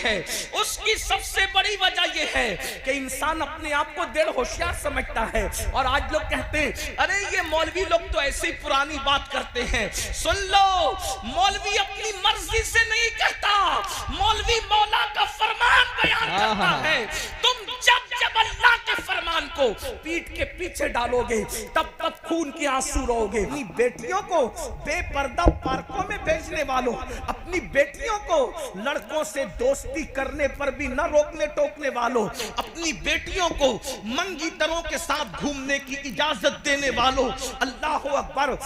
है, उसकी सबसे बड़ी वजह यह है कि इंसान अपने आप को देर होशियार समझता है। और आज लोग कहते हैं अरे ये मौलवी लोग तो ऐसी पुरानी बात करते हैं। सुन लो, मौलवी अपनी मर्जी से नहीं कहता, मौलवी मौला का फरमान बयान करता है। तुम जब जब अल्लाह के फरमान को पीठ के पीछे डालोगे तब तक खून के आंसू रोगे। अपनी बेटियों को बेपर्दा पार्कों में भेजने वालों, अपनी बेटियों को लड़कों से दोस्ती करने पर भी न रोकने टोकने वालों, अपनी बेटियों को मंगीतरों के साथ घूमने की इजाजत देने वालों, अल्लाह अकबर।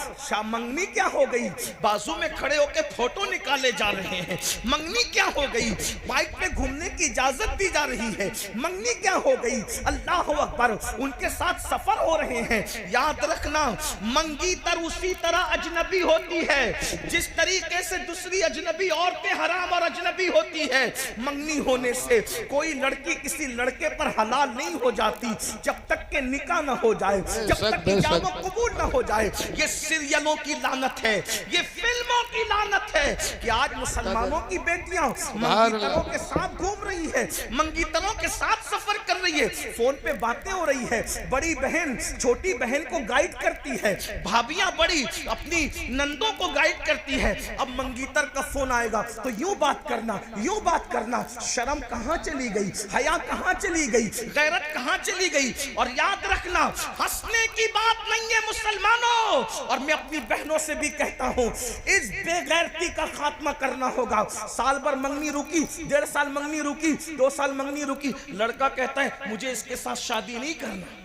मंगनी क्या हो गई? बाजू में खड़े होकर फोटो निकाले जा रहे हैं। मंगनी क्या हो गई? बाइक पे घूमने की इजाजत दी जा रही है। मंगनी क्या हो गई? अल्लाह अकबर, उनके साथ सफर हो रहे हैं। याद रखना, मंगीतर उसी तरह अजनबी होती है जिस तरीके से दूसरी अजनबी औरतें हराम और अजनबी होती है। मंगनी होने से कोई लड़की किसी लड़के पर हलाल नहीं हो जाती जब तक के निकाह ना हो जाए, जब तक इजाब कबूल ना हो जाए। ये सीरियलों की लानत है, ये फिल्मों की लानत है कि आज मुसलमानों की बेटियां मंगीतरों के साथ घूम रही है, मंगीतरों के साथ सफर कर रही है, फोन पे बातें हो रही है। बड़ी बहन छोटी बहन को गाइड करती है, भाभियां बड़ी अपनी नंदों को गाइड करती है। अब मंगीतर का फोन आएगा तो यूं बात करना, यूं बात करना। शर्म कहां चली गई? हया कहां चली गई? गैरत कहां चली गई? और याद रखना, हंसने की बात नहीं है मुसलमानों। और मैं अपनी बहनों से भी कहता हूं, इस बेगैरती का खात्मा करना होगा। साल भर मंगनी रुकी, 1.5 साल मंगनी रुकी, 2 साल मंगनी रुकी, लड़का कहता है मुझे इसके साथ शादी नहीं करना।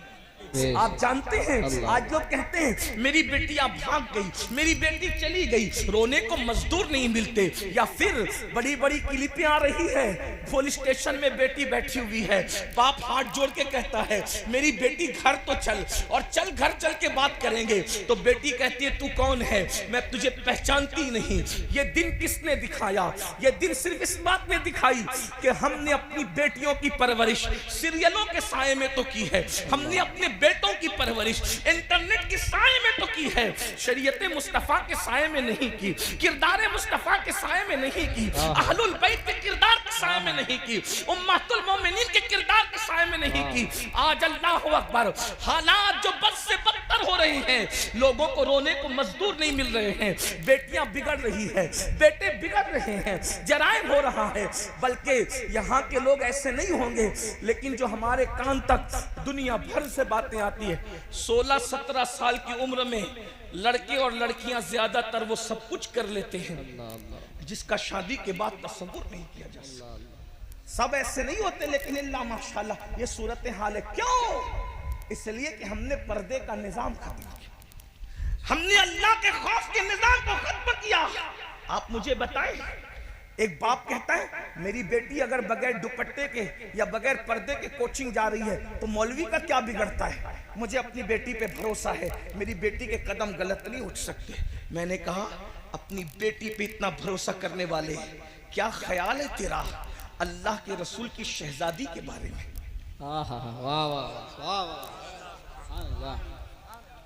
आप जानते हैं आज लोग कहते हैं मेरी बेटियां भाग गई, मेरी बेटी चली गई, रोने को मजदूर नहीं मिलते। या फिर बड़ी बड़ी क्लिपें आ रही है, पुलिस स्टेशन में बेटी बैठी हुई है, बाप हाथ जोड़ के कहता है मेरी बेटी घर तो चल, और चल घर चल के बात करेंगे। तो बेटी कहती है तू कौन है? मैं तुझे पहचानती नहीं। ये दिन किसने दिखाया? ये दिन सिर्फ इस बात ने दिखाई कि हमने अपनी बेटियों की परवरिश सीरियलों के साए में तो की है, हमने अपने बेटों की परवरिश इंटरनेट के साए में तो की है, शरीयत मुस्तफा के साए में नहीं की, किरदार मुस्तफा के साए में नहीं की, अहलुल बैत के किरदार के साए में नहीं की, उम्मतुल मोमिनीन के किरदार के साए में नहीं की। आज अल्लाह अकबर, हालात जो बद से बदतर हो रहे हैं, लोगों को रोने को मजदूर नहीं मिल रहे हैं, बेटियां बिगड़ रही है, बेटे बिगड़ रहे हैं, जराइम हो रहा है। बल्कि यहाँ के लोग ऐसे नहीं होंगे, लेकिन जो हमारे कान तक दुनिया भर से बातें आती है, 16-17 साल की उम्र में लड़के और लड़कियां ज्यादातर वो सब कुछ कर लेते हैं जिसका शादी के बाद तसव्वुर नहीं किया जा सकता। सब ऐसे नहीं होते, लेकिन अल्लाह माशाल्लाह ये सूरत हाल है। क्यों? इसलिए कि हमने पर्दे का निजाम खत्म किया, हमने अल्लाह के खौफ के निजाम को खत्म किया। आप मुझे बताएं, एक बाप कहता है मेरी बेटी अगर बगैर दुपट्टे के या बगैर पर्दे के कोचिंग जा रही है तो मौलवी का क्या बिगड़ता है? मुझे अपनी बेटी पे भरोसा है, मेरी बेटी के कदम गलत नहीं उठ सकते। मैंने कहा अपनी बेटी पे इतना भरोसा करने वाले क्या ख्याल है तेरा अल्लाह के रसूल की शहजादी के बारे में?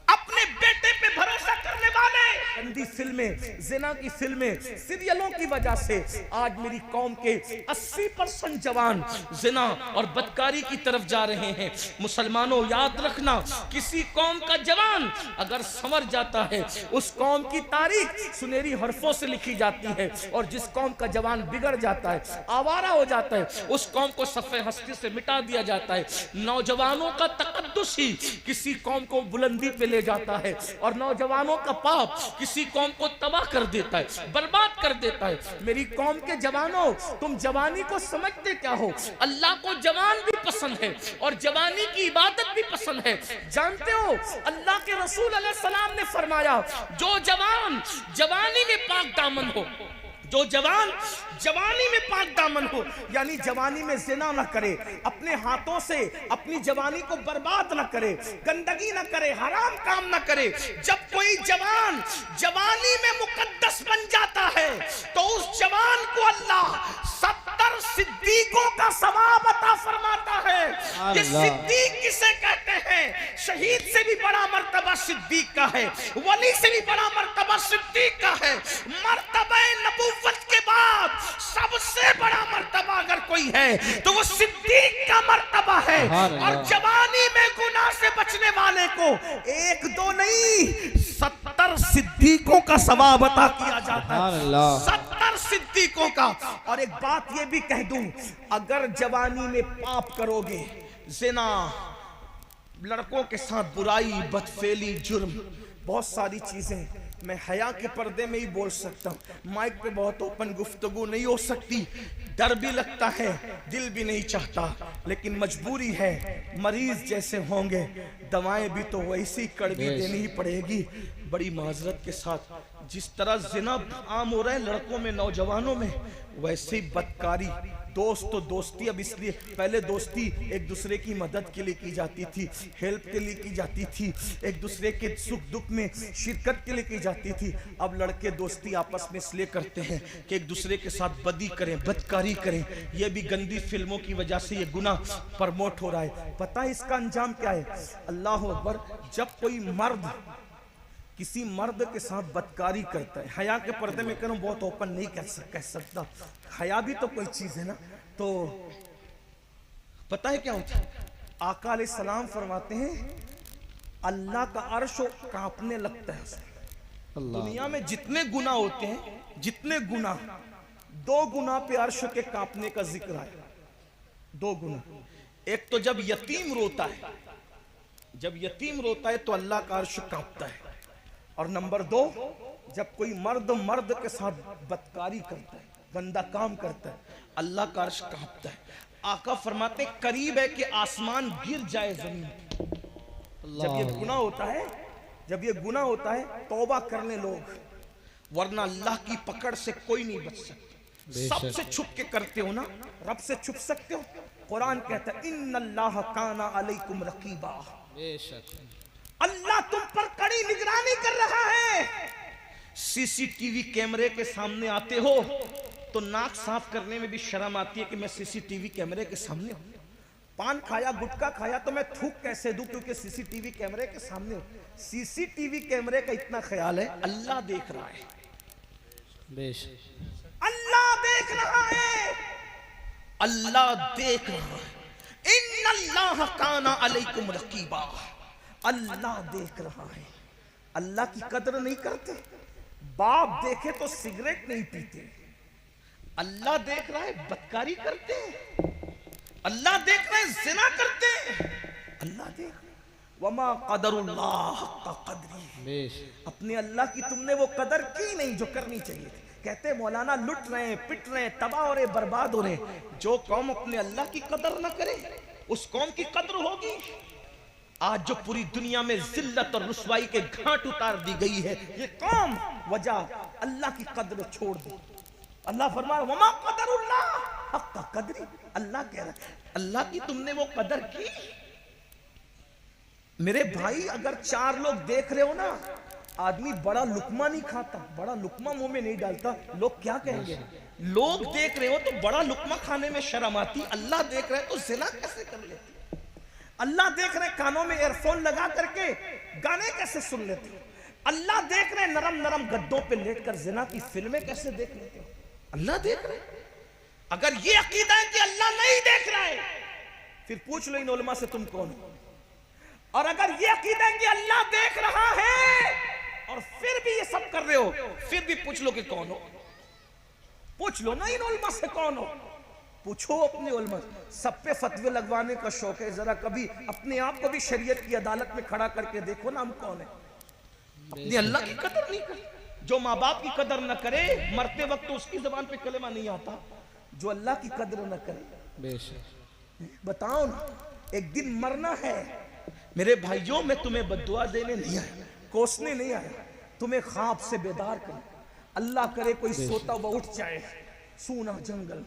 अपने बेटे पे भरोसा करने वाले गंदी फिल्में, जिना की फिल्में, सीरियलों की वजह से आज मेरी कौम के 80% जवान जिना और बदकारी की तरफ जा रहे हैं। मुसलमानों याद रखना, किसी कौम का जवान अगर संवर जाता है उस कौम की तारीख सुनहरी हरफों से लिखी जाती है, और जिस कौम का जवान बिगड़ जाता है, आवारा हो जाता है, उस कौम को सफ़े हस्ती से मिटा दिया जाता है। नौजवानों का तकद्दुस ही किसी कौम को बुलंदी पे ले जाता है, और नौजवानों का पाप किसी कौम को तबाह कर देता है, बर्बाद कर देता है। मेरी कौम के जवानों, तुम जवानी को समझते क्या हो? अल्लाह को जवान भी पसंद है और जवानी की इबादत भी पसंद है। जानते हो अल्लाह के रसूल अलैहिस्सलाम ने फरमाया जो जवान जवानी में पाक दामन हो, जो जवान जवानी में पाक दामन हो, यानी जवानी में जिना न करे, अपने हाथों से अपनी जवानी को बर्बाद न करे, गंदगी न करे, हराम काम न करे। जब कोई जवान जवानी में मुकद्दस बन जाता है तो उस जवान को अल्लाह 70 सिद्दीकों का सवाब अता फरमाता है। ये सिद्दीक किसे कहते हैं? शहीद से भी बड़ा मर्तबा सिद्दीक का है, वली से भी बड़ा मर्तबा सिद्दीक का है। मर्तबा नबुव्वत के बाद सबसे बड़ा मर्तबा अगर कोई है तो वो सिद्दीक का मर्तबा है। और जवानी में गुनाह से बचने वाले को एक दो नहीं 70 सिद्दीकों का सवाब अता किया जाता है, 70 सिद्दीकों का। और एक बात ये भी कह दूं, अगर जवानी में पाप करोगे, ज़िना, लड़कों के साथ बुराई, बदफेली, जुर्म, बहुत सारी चीजें, मैं हया के पर्दे में ही बोल सकता हूँ, माइक पे बहुत ओपन गुफ्तगू नहीं हो सकती, डर भी लगता है, दिल भी नहीं चाहता, लेकिन मजबूरी है। मरीज जैसे होंगे, दवाएं भी तो वैसी कड़वी देनी ही पड़ेगी। बड़ी माजरत के साथ, जिस तरह जिना आम हो रहा है लड़कों में, नौजवानों में, वैसे ही बदकारी, दोस्त तो दोस्ती, अब इसलिए पहले दोस्ती एक दूसरे की मदद के लिए की जाती थी, हेल्प के लिए की जाती थी, एक दूसरे के सुख दुख में शिरकत के लिए की जाती थी। अब लड़के दोस्ती आपस में इसलिए करते हैं कि एक दूसरे के साथ बदी करें, बदकारी करें। यह भी गंदी फिल्मों की वजह से ये गुनाह प्रमोट हो रहा है। पता है इसका अंजाम क्या है? अल्लाह अकबर, जब कोई मर्द किसी मर्द के साथ बदकारी करता है, हया के पर्दे में करूं, बहुत ओपन नहीं कह सकता, हया भी तो कोई चीज है ना, तो पता है क्या होता है? आका अलैहिस्सलाम फरमाते हैं अल्लाह का अर्श कांपने लगता है उसे। दुनिया में जितने गुनाह होते हैं, जितने गुनाह, 2 गुनाह पे अर्श के कांपने का जिक्र है। 2 गुनाह, एक तो जब यतीम रोता है, जब यतीम रोता है तो अल्लाह का अर्श कांपता है। और नंबर 2, जब कोई मर्द के साथ बदकारी करता है, गंदा काम करता है, अल्लाह का अर्श कांपता है। आका फरमाते करीब है कि आसमान गिर जाए जमीन पर। जब ये गुनाह होता है, जब ये गुनाह होता है, तौबा कर ले लोग, वरना अल्लाह की पकड़ से कोई नहीं बच सकता। सबसे छुप के करते हो ना, रब से छुप सकते हो। कुरान कहता है इन्नल्लाह काना अलैकुम रकीबा, अल्लाह तुम पर कड़ी निगरानी कर रहा है। सीसीटीवी कैमरे के सामने आते हो तो नाक साफ करने में भी शर्म आती है कि मैं सीसीटीवी कैमरे के सामने हूं। पान खाया, गुटखा खाया तो मैं थूक कैसे दूं, क्योंकि सीसीटीवी कैमरे के सामने हूं। सीसीटीवी कैमरे का इतना ख्याल है, अल्लाह देख रहा है, अल्लाह देख रहा है, अल्लाह देख रहा है। इन्नल्लाह काना अलैकुम रकीबा, अल्लाह देख रहा है। अल्लाह की कदर नहीं करते, बाप देखे तो सिगरेट नहीं पीते, अल्लाह देख रहा है बदकारी करते हैं, अल्लाह देख रहा है जिना करते हैं, अल्लाह देख रहा है। वमा कदरुल्लाह हक़्क़ क़द्री, अपने अल्लाह की तुमने वो कदर की नहीं जो करनी चाहिए थी। कहते मौलाना लुट रहे हैं, पिट रहे हैं, तबाह हो रहे, बर्बाद हो रहे। जो कौम अपने अल्लाह की कदर न करे, उस कौम की कदर होगी। आज जो पूरी दुनिया में जिल्लत और रुसवाई के घाट उतार दी गई है, ये कौम वजह अल्लाह की कदर छोड़ दी। अल्लाह फरमाया वमा कदरुल्लाह हक़्क़ क़द्री, अल्लाह कह रहा है अल्लाह की तुमने वो कदर की। मेरे भाई, अगर 4 लोग देख रहे हो ना, आदमी बड़ा लुकमा नहीं खाता, बड़ा लुकमा मुंह में नहीं डालता, लोग क्या कहेंगे? लोग देख रहे हो तो बड़ा लुकमा खाने में शर्म आती, अल्लाह देख रहे तो जिना कैसे कर लेते? अल्लाह देख रहे कानों में एयरफोन लगा करके गाने कैसे सुन लेते हो? अल्लाह देख रहे नरम नरम गद्दों पे लेटकर जिना की फिल्में कैसे देख लेते हो? अल्लाह देख रहे। अगर ये अकीदा है कि अल्लाह नहीं देख रहा है, फिर पूछ लो इन उलमा से तुम कौन हो। और अगर ये अकीदा है कि अल्लाह देख रहा है और फिर भी ये सब कर रहे हो, फिर भी पूछ लो कि कौन हो। पूछ लो ना इन उलमा से कौन हो, पूछो अपने उलमा। सब पे फतवे लगवाने का शौक है, जरा कभी अपने आप को भी शरीयत की अदालत में खड़ा करके देखो ना हम कौन है। अपने अल्लाह की कदर नहीं करे, जो माँ बाप की कदर न करे, मरते वक्त तो उसकी जबान पे कलेमा नहीं आता। जो अल्लाह की कदर न करे, बताओ ना, एक दिन मरना है। मेरे भाइयों, मैं तुम्हें बद्दुआ देने नहीं आया, कोसने नहीं आया, तुम्हें ख्वाब से बेदार कर। अल्लाह करे कोई सोता हुआ उठ जाए, सूना जंगल,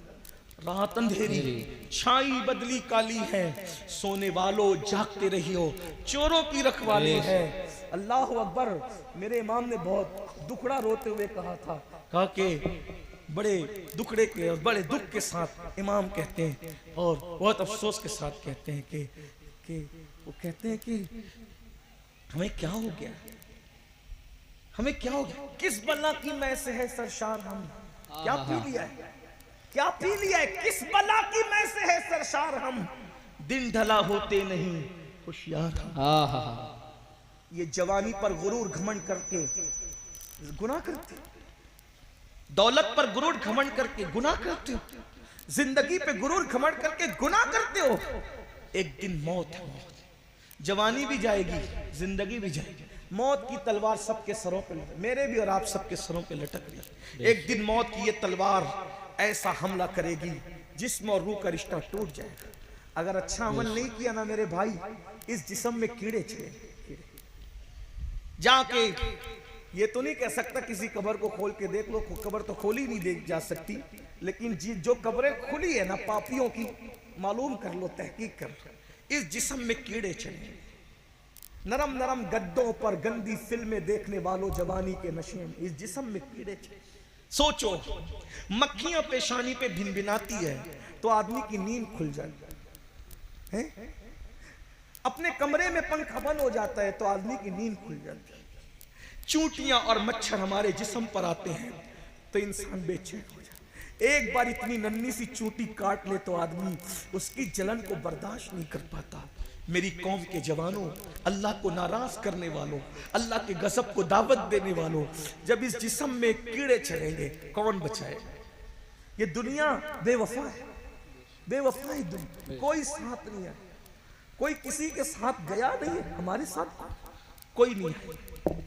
रात अंधेरी, छाई बदली काली है, सोने वालों जागते रहियो, चोरों की रखवाली है। अल्लाह अकबर। मेरे इमाम ने बहुत दुखड़ा रोते हुए कहा था, कहा कि बड़े दुखड़े के और बड़े दुख के साथ इमाम कहते हैं और बहुत अफसोस के साथ कहते हैं कि वो कहते हैं कि हमें क्या हो गया, हमें क्या हो गया, किस बला की मैं से है सरशार हम, क्या पी लिया है, क्या पी लिया है, किस बला की शार हम, दिन ढला होते नहीं होशियार हम। ये जवानी पर गुरूर घमंड करके गुनाह करते, दौलत पर गुरूर घमंड करके गुनाह करते हो, जिंदगी पे गुरूर घमंड करके गुनाह करते हो। एक दिन मौत है, मौत। जवानी भी जाएगी, जिंदगी भी जाएगी। मौत की तलवार सबके सरों पे, मेरे भी और आप सबके सरों पे लटक रही। एक दिन मौत की ये तलवार ऐसा हमला करेगी, जिस्म और रूह का रिश्ता टूट जाएगा। अगर अच्छा अमल नहीं किया ना मेरे भाई, इस जिस्म में कीड़े चले। जाके ये तो नहीं कह सकता किसी कब्र को खोल के देख लो, कब्र तो खोली नहीं देख जा सकती, लेकिन जो कब्रें खुली है ना पापियों की, मालूम कर लो, तहकीक कर लो, इस जिस्म में कीड़े चले। नरम नरम गद्दों पर गंदी फिल्में देखने वालों जवानी के नशे में, इस जिस्म में कीड़े चले। सोचो, मक्खियां पेशानी पे भिनभिनाती है तो आदमी की नींद खुल जाती है, अपने कमरे में पंखा बंद हो जाता है तो आदमी की नींद खुल जाती है। चूंटियां और मच्छर हमारे जिस्म पर आते हैं तो इंसान बेचैन हो जाता है। एक बार इतनी नन्ही सी चूंटी काट ले तो आदमी उसकी जलन को बर्दाश्त नहीं कर पाता। मेरी कौम के जवानों, अल्लाह को नाराज करने वालों, अल्लाह के गजब को दावत देने वालों, जब इस जिस्म में कीड़े चढ़ेंगे कौन बचाए? ये दुनिया बेवफा है, बेवफा है दुनिया, कोई साथ नहीं है, कोई किसी के साथ गया नहीं है, हमारे साथ कोई नहीं है।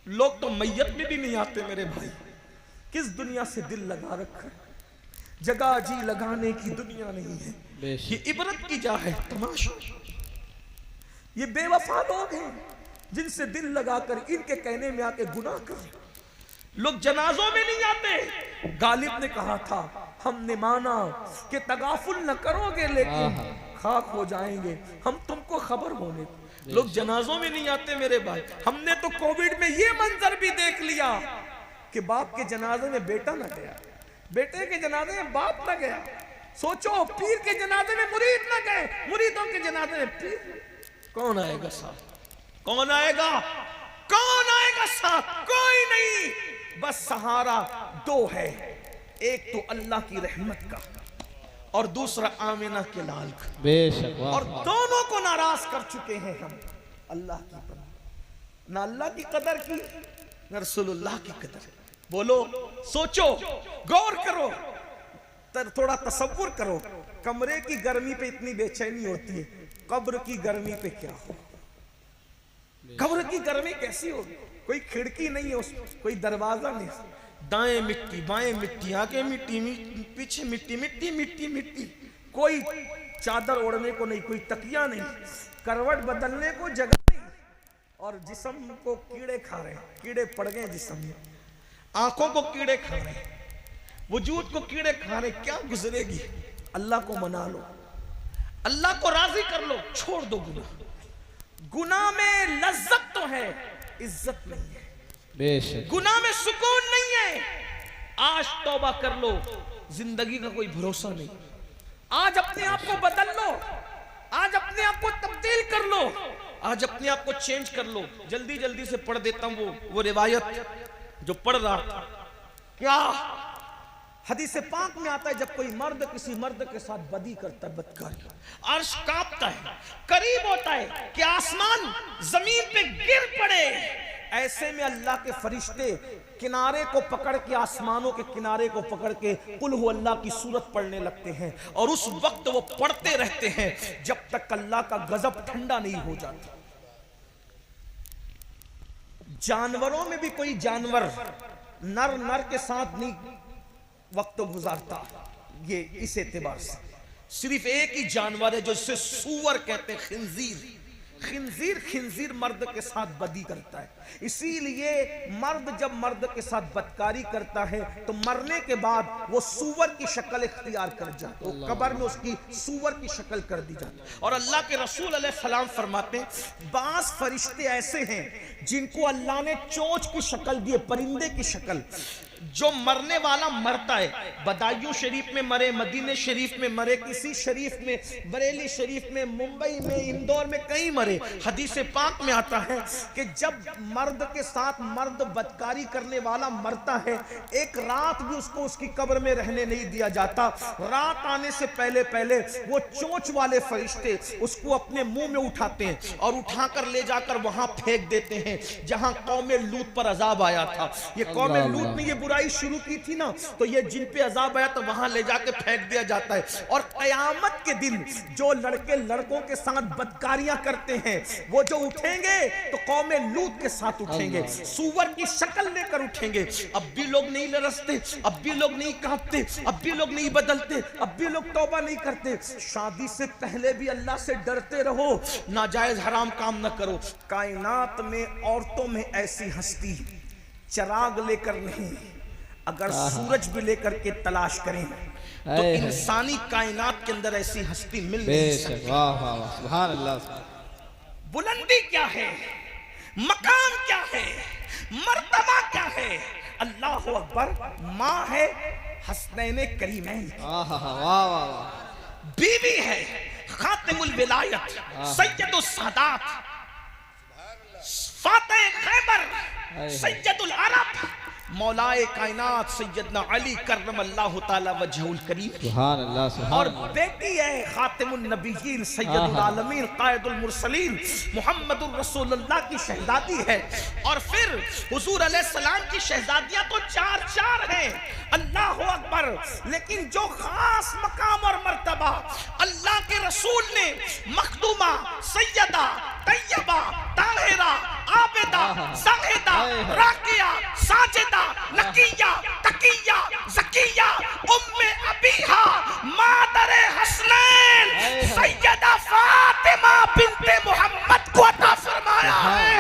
लोग तो मैयत में भी नहीं आते मेरे भाई। किस दुनिया से दिल लगा रखा है, जगह जी लगाने की दुनिया नहीं है। ये इबरत की जा है, तमाशा। ये बेवफा लोग हैं जिनसे दिल लगाकर इनके कहने में आके गुनाह कर। लोग जनाजों में नहीं आते। गालिब ने कहा था, हमने माना कि तगाफुल न करोगे लेकिन खाक हो जाएंगे, हम तुमको खबर होने। लोग जनाजों में नहीं आते मेरे भाई। हमने तो कोविड में ये मंजर भी देख लिया कि बाप के जनाजे में बेटा न गया, बेटे के जनाजे में बाप न गया। सोचो, पीर के जनाजे में मुरीद न गए, मुरीदों के जनाजे में पीर। कौन आएगा साथ? कौन आएगा? कौन आएगा साथ? कोई नहीं। बस सहारा दो है, एक तो अल्लाह की रहमत का और दूसरा आमिना के लाल का। बेशक। और दोनों को नाराज कर चुके हैं हम। अल्लाह की कदर ना, अल्लाह की कदर की ना रसूलुल्लाह की कदर। बोलो, सोचो, गौर करो, थोड़ा तसव्वुर करो। कमरे की गर्मी पे इतनी बेचैनी होती है, कब्र की गर्मी पे क्या हो? कब्र की गर्मी कैसी होगी? कोई खिड़की नहीं है उसमें, कोई दरवाजा नहीं, दाएं मिट्टी बाएं मिट्टी, आगे मिट्टी, पीछे मिट्टी, मिट्टी मिट्टी मिट्टी। कोई चादर ओढ़ने को नहीं, कोई तकिया नहीं, करवट बदलने को जगह नहीं, और जिस्म को कीड़े खा रहे हैं। कीड़े पड़ गए जिस्म में, आंखों को कीड़े खा रहे हैं, वजूद को कीड़े खा रहे। क्या गुजरेगी? अल्लाह को मना लो, अल्लाह को राजी कर लो, छोड़ दो गुनाह। गुनाह में लज्जत तो है, इज्जत नहीं है। बेशक। गुनाह में सुकून नहीं है। आज तौबा कर लो, जिंदगी का कोई भरोसा नहीं। आज अपने आप को बदल लो, आज अपने आप को तब्दील कर लो, आज अपने आप को चेंज कर लो। जल्दी जल्दी से पढ़ देता हूं वो रिवायत जो पढ़ रहा था। क्या हदीस पाक में आता है, जब कोई मर्द किसी मर्द के साथ बदी करता है, बदकारी, अर्श कांपता है, करीब होता है कि आसमान जमीन पे गिर पड़े। ऐसे में अल्लाह के फरिश्ते किनारे को पकड़ के, आसमानों के किनारे को पकड़ के कुल हु अल्लाह की सूरत पढ़ने लगते हैं, और उस वक्त वो पढ़ते रहते हैं जब तक अल्लाह का गजब ठंडा नहीं हो जाता। जानवरों में भी कोई जानवर नर नर के साथ नहीं वक्त गुजारता। ये इस एतबार से सिर्फ एक ही जानवर है जो इसे सूअर कहते हैं, खिंजीर। खिंजीर खिंजीर मर्द के साथ बदी करता है। इसीलिए मर्द जब मर्द के साथ बदकारी करता है तो मरने के बाद वो सूअर की शक्ल इख्तियार कर जाता है, कब्र में उसकी सूअर की शक्ल कर दी जाती है। और अल्लाह के रसूल अलैहिस्सलाम फरमाते हैं, बास फरिश्ते ऐसे हैं जिनको अल्लाह ने चोंच की शक्ल दी है, परिंदे की शक्ल। जो मरने वाला मरता है, बदायूं शरीफ में मरे, मदीने शरीफ में मरे, किसी शरीफ में, बरेली शरीफ में, मुंबई में, इंदौर में, कहीं मरे, हदीस पाक में आता है कि जब मर्द के साथ मर्द बदकारी करने वाला मरता है, एक रात भी उसको उसकी कब्र में रहने नहीं दिया जाता। रात आने से पहले पहले वो चोंच वाले फरिश्ते उसको अपने मुंह में उठाते हैं और उठाकर ले जाकर वहां फेंक देते हैं जहां कौम लूत पर अजाब आया था। ये कौम लूत ने ये बुराई शुरू की थी ना, तो ये जिन पे अजाब आया तो वहां ले जाके फेंक दिया जाता है। और कयामत के दिन जो लड़के लड़कों के साथ बदकारियां करते हैं वो जो उठेंगे तो कौम लूत के साथ उठेंगे, सूअर की शक्ल लेकर उठेंगे। अब भी लोग नहीं लरसते, अब भी लोग नहीं कांपते, अब भी लोग नहीं बदलते, अब भी लोग तौबा नहीं करते। शादी से पहले भी अल्लाह से डरते रहो, नाजायज हराम काम न करो। कायनात में औरतों में ऐसी हस्ती चिराग लेकर नहीं, अगर सूरज भी लेकर के तलाश करें तो इंसानी कायनात के अंदर ऐसी हस्ती मिल नहीं सकती। वाह वाह वाह, सुभान अल्लाह। बुलंदी क्या है, मकाम क्या है, मर्तबा क्या है? अल्लाह अकबर। माँ है हसनैन करीमैन, वाह वाह वाह, बीवी है खातिमुल विलायत, सैयदुस सादात, फातिह खैबर, सैयदुल अरब, मौलाए कायनात सैयदना अली कर्रमल्लाहु ताला वजहुल करीम। सुभान अल्लाह, सुभान। और बेटी है खातिमुन नबीयीन सैयदुल आलमीन कायदुल मुरसलीन मुहम्मदुर रसूलुल्लाह की शहजादी है। और फिर हुजूर अलैहिस्सलाम की शहजादियां तो चार चार हैं, अल्लाह अकबर। लेकिन जो खास मकाम और मर्तबा अल्लाह के रसूल ने मखदूमा, सैयदा, तैयबा, ताहिरा, आबिदा, ज़ाहिदा, राकिया, साजिदा, नकिया, तकिया, ज़किया, उम्मे अबीहा, मादरे हसनैन सैयदा फातिमा बिन्ते मोहम्मद को अता फरमाया है।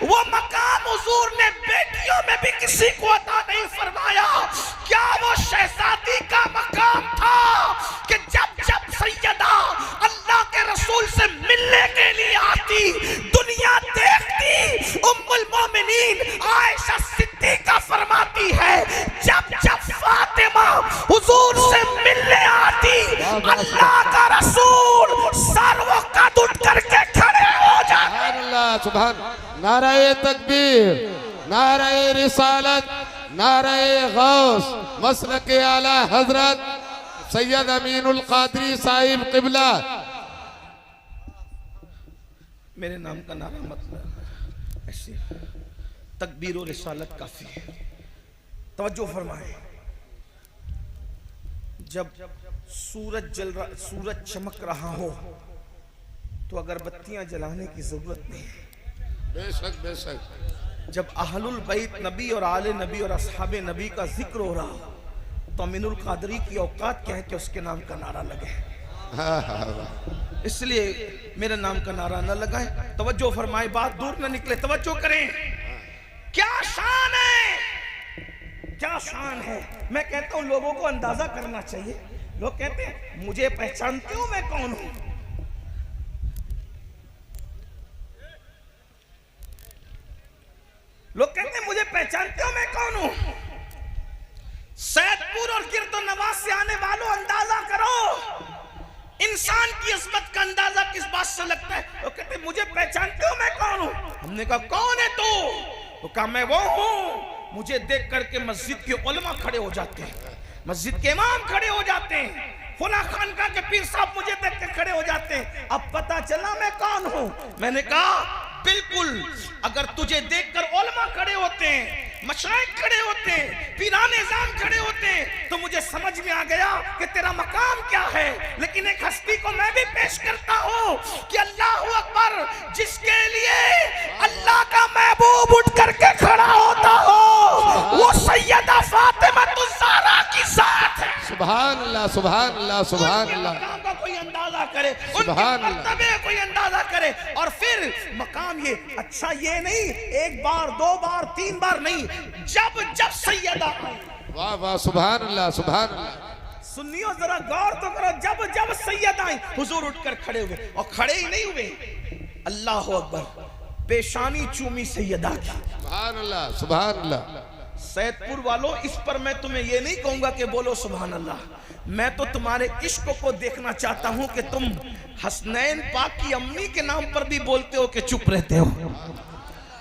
वो मकाम हुजूर ने बेटियों में भी किसी को अता नहीं फरमाया। क्या वो शहजादी का मकाम था कि जब जब सैयदा अल्लाह के रसूल से मिलने के लिए आती, दुनिया देखती, उम्मुल मोमिनीन आयशा सिद्दीका फरमाती है जब जब फातिमा हुजूर से मिलने आती, अल्लाह का रसूल सर्वों का उठ करके खड़े हो जाते। अल्लाह सुभान। नाराए तकबीर, नाराए रिसालत, नाराए गौस, मसलक आला हजरत सैयद अमीनुल कादरी साहिब किबला। मेरे नाम का नारा मतलब ऐसे तकबीर और रिसालत काफी है। तवज्जो फरमाए। जब सूरज चमक रहा हो तो अगरबत्तियां जलाने की जरूरत नहीं है। बेशक बेशक। जब अहलुल बैत नबी और आले नबी और असहाबे नबी का जिक्र हो रहा हो तो अमीनुल कादरी की औकात क्या है कि उसके नाम का नारा लगे। इसलिए मेरे नाम का नारा न लगाएं। तवज्जो फरमाए, बात दूर न निकले, तवज्जो करें। क्या शान है, क्या शान है। मैं कहता हूं लोगों को अंदाजा करना चाहिए। लोग कहते हैं मुझे पहचानते हो मैं कौन हूं। लोग कहते हैं मुझे पहचानते हो मैं कौन हूं। सैदपुर और गिरदो नवाज से आने वालों अंदाजा करो इंसान की इज्जत का अंदाजा किस बात से लगता है। वो कहते मुझे पहचानते हो मैं कौन हूं। हमने कहा कौन है तू। वो कहा मैं वो हूं। मुझे देख करके मस्जिद के उलमा खड़े हो जाते हैं, मस्जिद के इमाम खड़े हो जाते हैं, फुला खानका के पीर साहब मुझे देख के खड़े हो जाते हैं। अब पता चला मैं कौन हूं। मैंने कहा बिल्कुल, अगर तुझे देखकर उलमा खड़े होते हैं, मशाइख खड़े होते हैं, पीरान निज़ाम खड़े होते हैं तो मुझे समझ में आ गया कि तेरा मकाम क्या है। लेकिन एक हस्ती को मैं भी पेश करता हूं कि अल्लाह अकबर, जिसके लिए अल्लाह का महबूब उठ करके खड़ा होता हो वो सैयदा फातिमा ज़हरा की जात है। सुभान अल्लाह, सुभान अल्लाह, सुभान अल्लाह। का कोई अंदाजा करे, उनके मर्तबे कोई अंदाजा करे। और फिर मकाम ये अच्छा, ये नहीं एक बार दो बार तीन बार नहीं, जब जब सैयदा, वाह वाह, सुभान अल्लाह, सुभान अल्लाह। सुनियो जरा गौर तो करो, जब जब सैयदा आई हुजूर उठकर खड़े हुए। और खड़े ही नहीं हुए, अल्लाह अकबर, पेशानी चूमी सैयदा की। सुभान अल्लाह, सुभान अल्लाह। सैदपुर वालों, इस पर मैं तुम्हें ये नहीं कहूंगा कि बोलो सुभान अल्लाह, मैं तो तुम्हारे इश्क को देखना चाहता हूं कि तुम हसनैन पाक की अम्मी के नाम पर भी बोलते हो कि चुप रहते हो।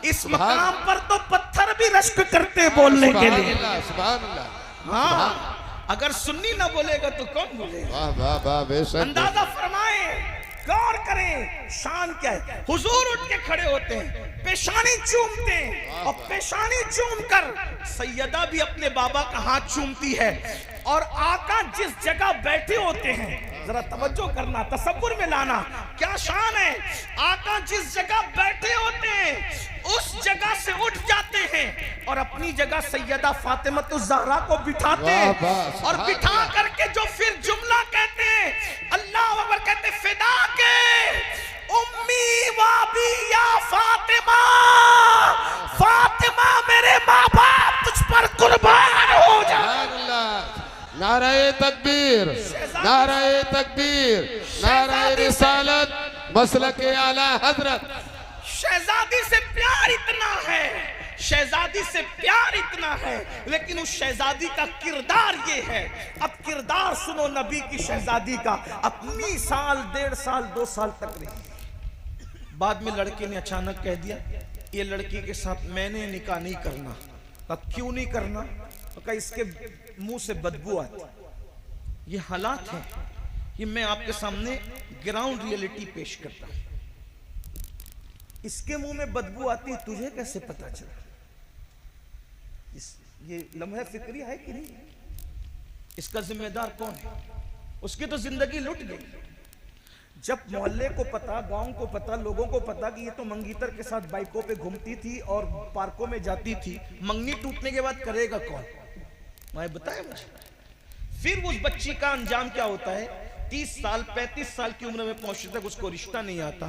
इस मकाम पर तो पत्थर भी रश्क करते बोलने के लिए। हाँ, अगर सुन्नी ना बोलेगा तो कौन बोलेगा? वाह वाह वाह, बेशक। अंदाजा फरमाए, गौर करें, शान क्या है। हुजूर उठ के खड़े होते हैं, पेशानी चूमते हैं, और पेशानी चूम कर सैयदा भी अपने बाबा का हाथ चूमती है। और आका जिस जगह बैठे होते हैं, जरा तवज्जो करना, तसव्वुर में लाना, क्या शान है। आका जिस जगह बैठे होते हैं उस जगह से उठ जाते हैं और अपनी जगह सैयदा फातिमतुज़ ज़हरा को बिठाते हैं, और बिठा करके जो फिर जुमला कहते हैं, अल्लाह अकबर कहते, फिदा के उम्मी वाबी या फातिमा, फातिमा मेरे माँ बाप तुझ पर कुर्बान हो जाए। नाराए तकबीर, नाराए तकबीर, नाराए रिसालत, मसलके आला हजरत। शहजादी से प्यार इतना है, शहजादी से प्यार इतना है, लेकिन उस शहजादी का किरदार ये है। अब किरदार सुनो नबी की शहजादी का। अपनी साल, 1.5 साल, 2 साल तक रही। बाद में लड़के ने अचानक कह दिया, ये लड़की के साथ मैंने निकाह नहीं करना। अब क्यों नहीं करना? तो कहा इसके मुंह से बदबू आती। ये हालात है, ये मैं आपके सामने ग्राउंड रियलिटी पेश करता हूं। इसके मुंह में बदबू आती है, तुझे कैसे पता चला? ये लम्हा फिक्री है कि नहीं? इसका जिम्मेदार कौन है? उसकी तो जिंदगी लुट गई। जब मोहल्ले को पता, गांव को पता, लोगों को पता कि ये तो मंगीतर के साथ बाइकों पे घूमती थी और पार्कों में जाती थी, मंगनी टूटने के बाद करेगा कौन? मैं बताया मुझे। फिर उस बच्ची का अंजाम क्या होता है? 30 साल 35 साल की उम्र में पहुंचने तक उसको रिश्ता नहीं आता।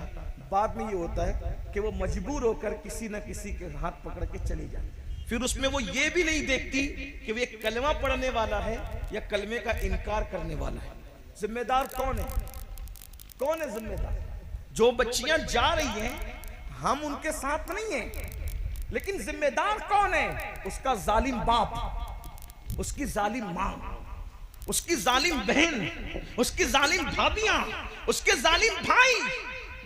बाद में ये होता है कि वो मजबूर होकर किसी न किसी के हाथ पकड़ के चली जाती। फिर उसमें वो ये भी नहीं देखती कि वो एक कलमा पढ़ने वाला है या कलमे का इनकार करने वाला है। जिम्मेदार कौन है? कौन है जिम्मेदार? जो बच्चियां जा रही हैं, हम उनके साथ नहीं हैं, लेकिन जिम्मेदार कौन है? उसका जालिम बाप, उसकी जालिम मां, उसकी जालिम बहन, उसकी जालिम भाभियां, उसके जालिम भाई,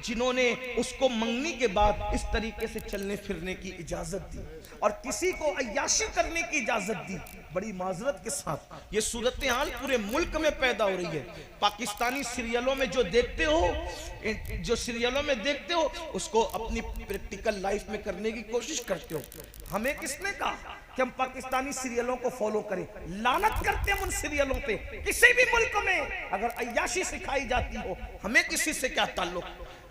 जिन्होंने उसको मंगनी के बाद इस तरीके से चलने फिरने की इजाजत दी और किसी को अय्याशी करने की इजाजत दी। बड़ी माजरत के साथ ये सूरत हाल पूरे मुल्क में पैदा हो रही है। पाकिस्तानी सीरियलों में जो देखते हो, उसको अपनी प्रैक्टिकल लाइफ में करने की कोशिश करते हो। हमें किसने कहा कि हम पाकिस्तानी सीरियलों को फॉलो करें? लानत करते हैं उन सीरियलों पे। किसी भी मुल्क में अगर अय्याशी सिखाई जाती हो, हमें किसी से क्या ताल्लुक?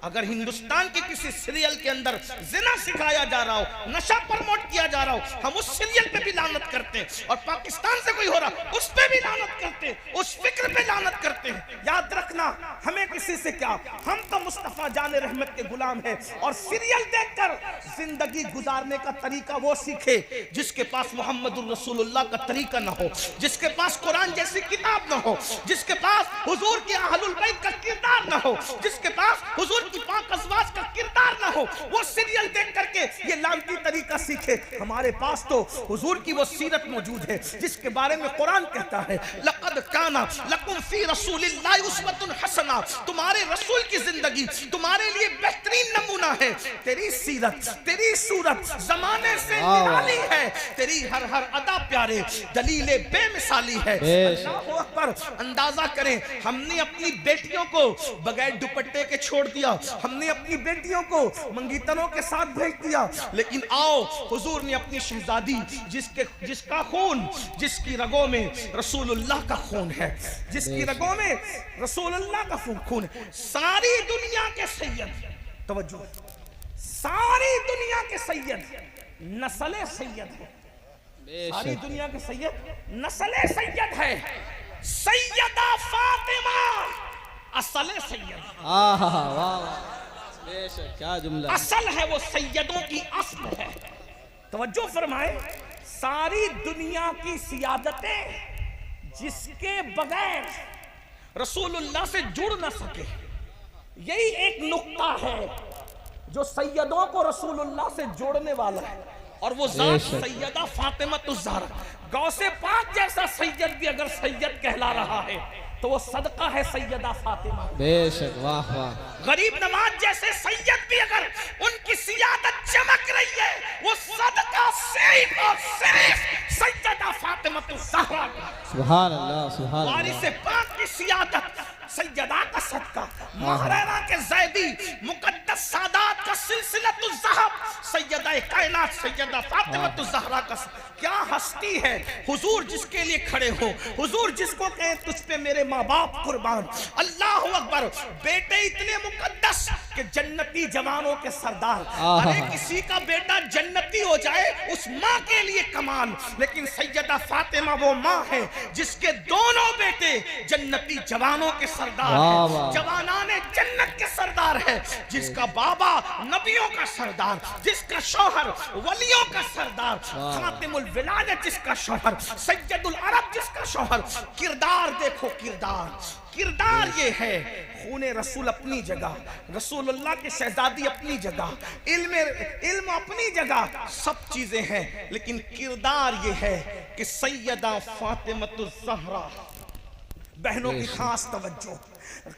अगर हिंदुस्तान के किसी सीरियल के अंदर जिना सिखाया जा रहा हो, नशा प्रमोट किया जा रहा हो, हम उस सीरियल पे भी लानत करते हैं। और पाकिस्तान से कोई हो रहा, उस पे भी लानत करते हैं, उस फिक्र पे लानत करते हैं। याद रखना, हमें किसी से क्या, हम तो मुस्तफा जाने रहमत के गुलाम हैं। और सीरियल देखकर जिंदगी गुजारने का तरीका वो सीखे जिसके पास मोहम्मदुर रसूलुल्लाह का तरीका ना हो, जिसके पास कुरान जैसी किताब ना हो, जिसके पास हुजूर के अहलुल बैत का किरदार ना हो, जिसके पास हुजूर की पाक अज़वाज का किरदार ना हो, वो सीरियल देख करके ये लानती तरीका सीखे। हमारे पास तो हुजूर की वो सीरत मौजूद है जिसके बारे में कुरान कहता है, लक़द काना लकुम फी रसूलिल्लाहि उस्वतुन हसना। तुम्हारे रसूल की जिंदगी तुम्हारे लिए बेहतरीन नमूना है। तेरी सीरत, तेरी सूरत जमाने से निराली है, तेरी हर हर अदा प्यारे, दलीले बेमिसाली है। अल्लाहु अकबर। अंदाजा करें, हमने अपनी बेटियों को बगैर दुपट्टे के छोड़ दिया, हमने अपनी बेटियों को मंगीतरों के साथ भेज दिया, लेकिन आओ हुजूर ने अपनी शहजादी, जिसका खून, जिसकी रगों में रसूलुल्लाह का खून है, जिसकी रगों में रसूलुल्लाह का खून है, सारी दुनिया के सैयद, तवज्जो, सारी दुनिया के सैयद नस्ले सैयद है, सारी दुनिया के सैयद नस्ले सैयद है। सैयदा फातिमा असले सैयद, क्या जुमला, असल है वो, सैयदों की असल है। तवज्जो फरमाए, सारी दुनिया की सियादतें जिसके बगैर रसूलुल्लाह से जुड़ ना सके, यही एक नुक्ता है जो सैयदों को रसूलुल्लाह से जोड़ने वाला है। और वो जात सैयदा फातिमतुज़ ज़हरा। गौसे पाक जैसा सैयद भी अगर सैयद कहला रहा है तो वो सदका है सैयदा फातिमा। बेशक, वाह वाह। गरीब नवाज जैसे सैयद भी अगर उनकी सियादत चमक रही है वो सदका सिर्फ और सिर्फ सैयदा फातिमतुज़ ज़हरा। सुभान अल्लाह, सुभान अल्लाह। वारिस पाक की सियादत, सैयदा का सदका, महरेरा के ज़ैदी, मुक़द्दस सादात का सिलसिलतुज़ ज़हब, सैयदा कायनात सैयदा फातिमतुज़ ज़हरा का। क्या हस्ती है हुजूर जिसके लिए खड़े हो, हुजूर जिसको कहे तुझ पे मेरे माँ बाप कुर्बान। अल्लाह अकबर। बेटे इतने मुकद्दस कि जन्नती जवानों के सरदार। अरे किसी का बेटा जन्नती हो जाए उस माँ के लिए कमाल, लेकिन सैयदा फातिमा वो माँ है जिसके दोनों बेटे जन्नती जवानों के सरदार है, जवानाने जन्नत के सरदार है, जिसका बाबा नबियों का सरदार, जिसका शौहर वलियों का सरदार, खातिमुल विलायत जिसका शौहर, सैयदुल अरब जिसका शौहर। किरदार देखो, किरदार ये है। खूने रसूल अपनी जगह, रसूलुल्लाह की शहजादी अपनी जगह, इल्म अपनी जगह, सब चीजें हैं, लेकिन किरदार ये है कि सैयदा फातिमतुज़ ज़हरा। बहनों की खास तवज्जो,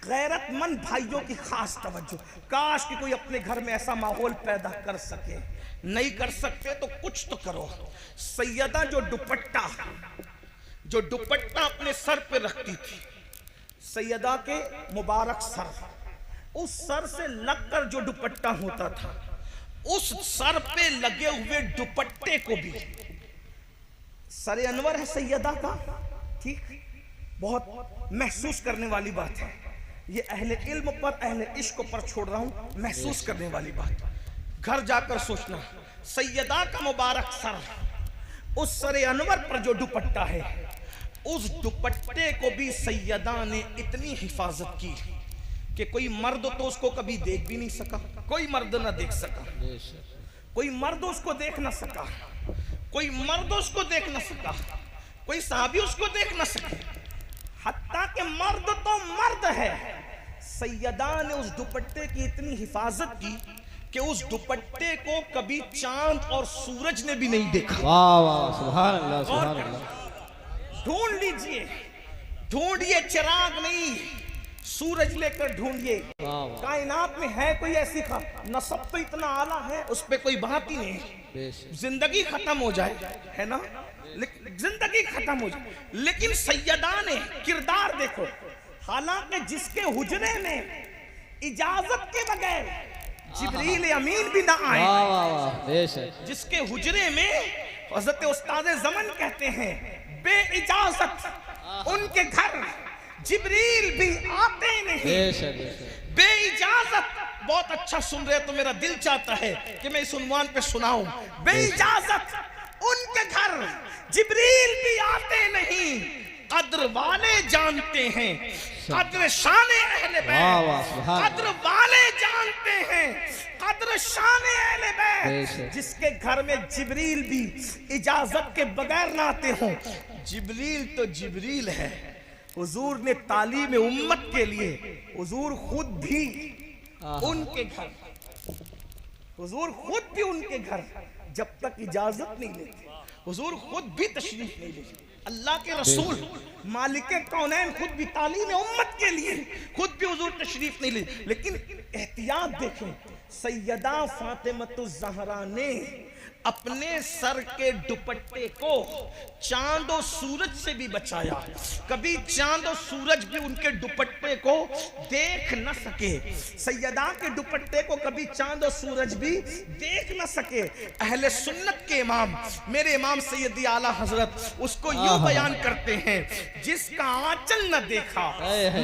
गैरतमंद भाइयों की खास तवज्जो। काश कि कोई अपने घर में ऐसा माहौल पैदा कर सके। नहीं कर सकते तो कुछ तो करो। सैयदा जो दुपट्टा अपने सर पे रखती थी, सैयदा के मुबारक सर, उस सर से लगकर जो दुपट्टा होता था, उस सर पे लगे हुए दुपट्टे को भी, सरे अनवर है सैयदा का, ठीक, बहुत महसूस करने वाली बात है ये। अहले इल्म पर, अहले इश्क पर छोड़ रहा हूं, महसूस करने वाली बात। घर जाकर सोचना, सैयदा का मुबारक सर, उस सरे अनवर पर जो दुपट्टा है, उस दुपट्टे को भी सैयदा ने इतनी हिफाजत की कि कोई मर्द तो उसको कभी देख भी नहीं सका, कोई मर्द ना देख सका, कोई मर्द उसको देख ना सका, कोई मर्द उसको देख ना सका, कोई साहबी उसको देख ना सके। हत्ता के मर्द तो मर्द है, सैयदा ने उस दुपट्टे की इतनी हिफाजत की कि उस दुपट्टे को कभी चांद और सूरज ने भी नहीं देखा। वाह वाह, सुभान अल्लाह, सुभान अल्लाह। ढूंढ लीजिए, ढूंढिए, चिराग नहीं सूरज लेकर ढूंढिए। कायनात में है कोई ऐसी नसब तो इतना आला है, उस पर कोई बात ही नहीं। जिंदगी खत्म हो जाए, है ना, जिंदगी खत्म हो जाए, लेकिन सैयदा ने किरदार देखो। हालांकि जिसके हुजरे में इजाजत के बगैर जिब्रील अमीन भी ना आए, जिसके हुजरे में हज़रत उस्ताद ज़मन कहते हैं बे इजाजत उनके घर जिब्रील भी आते नहीं। बे इजाजत, बहुत अच्छा सुन रहे तो मेरा दिल चाहता है कि मैं इस उन्वान पे सुनाऊं। बे इजाजत उनके घर जिब्रील भी आते नहीं, कद्र वाले जानते हैं, कद्र शाने अहले बैत, कद्र वाले जानते हैं, कद्र शाने अहले बैत। जिसके घर में जिब्रील भी इजाजत के बगैर ना आते हों। जिब्रील तो जिब्रील है। हुजूर ने तालीम उम्मत के लिए, हुजूर खुद भी उनके घर, हुजूर खुद भी उनके घर जब तक इजाजत नहीं लेते, हुजूर खुद भी तशरीफ नहीं लेते। अल्लाह के रसूल मालिक कौनैन खुद भी तालीम उम्मत के लिए खुद भी हुजूर तशरीफ नहीं ले। लेकिन एहतियात देखें, सैयदा फातिमतुज़ ज़हरा ने अपने सर के दुपट्टे को चांद और सूरज से भी बचाया। कभी चांद और सूरज भी उनके दुपट्टे को देख न सके, सैयदा के दुपट्टे को कभी चांद और सूरज भी देख न सके। अहले सुन्नत के इमाम, मेरे इमाम सैयदी आला हजरत उसको यूं बयान करते हैं, जिसका आंचल न देखा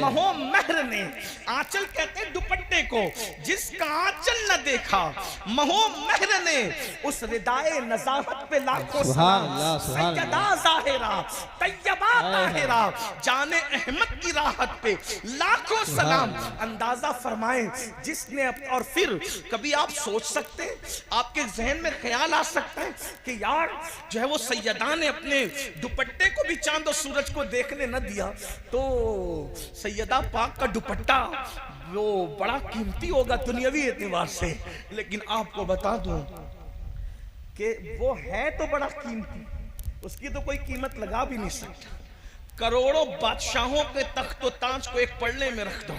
महो महर ने, आंचल कहते हैं दुपट्टे को, जिसका आंचल न देखा महो महर ने, उस नज़ाहत पे लाखों सलाम। सैयदा ज़ाहिरा तैयबा ताहिरा जाने अहमद की राहत पे लाखों सलाम। अंदाजा फरमाएं जिसने, और फिर कभी आप सोच सकते हैं, आपके जहन में ख्याल आ सकता है कि यार जो है वो सैयदा ने अपने दुपट्टे को भी चांद और सूरज को देखने न दिया, तो सैयदा पाक का दुपट्टा वो बड़ा कीमती होगा दुनियावी एतबार से। लेकिन आपको बता दूं, कि वो है तो बड़ा कीमती, उसकी तो कोई कीमत लगा भी नहीं सकता। करोड़ों बादशाहों के तख्त व ताज को एक पल्ले में रख दो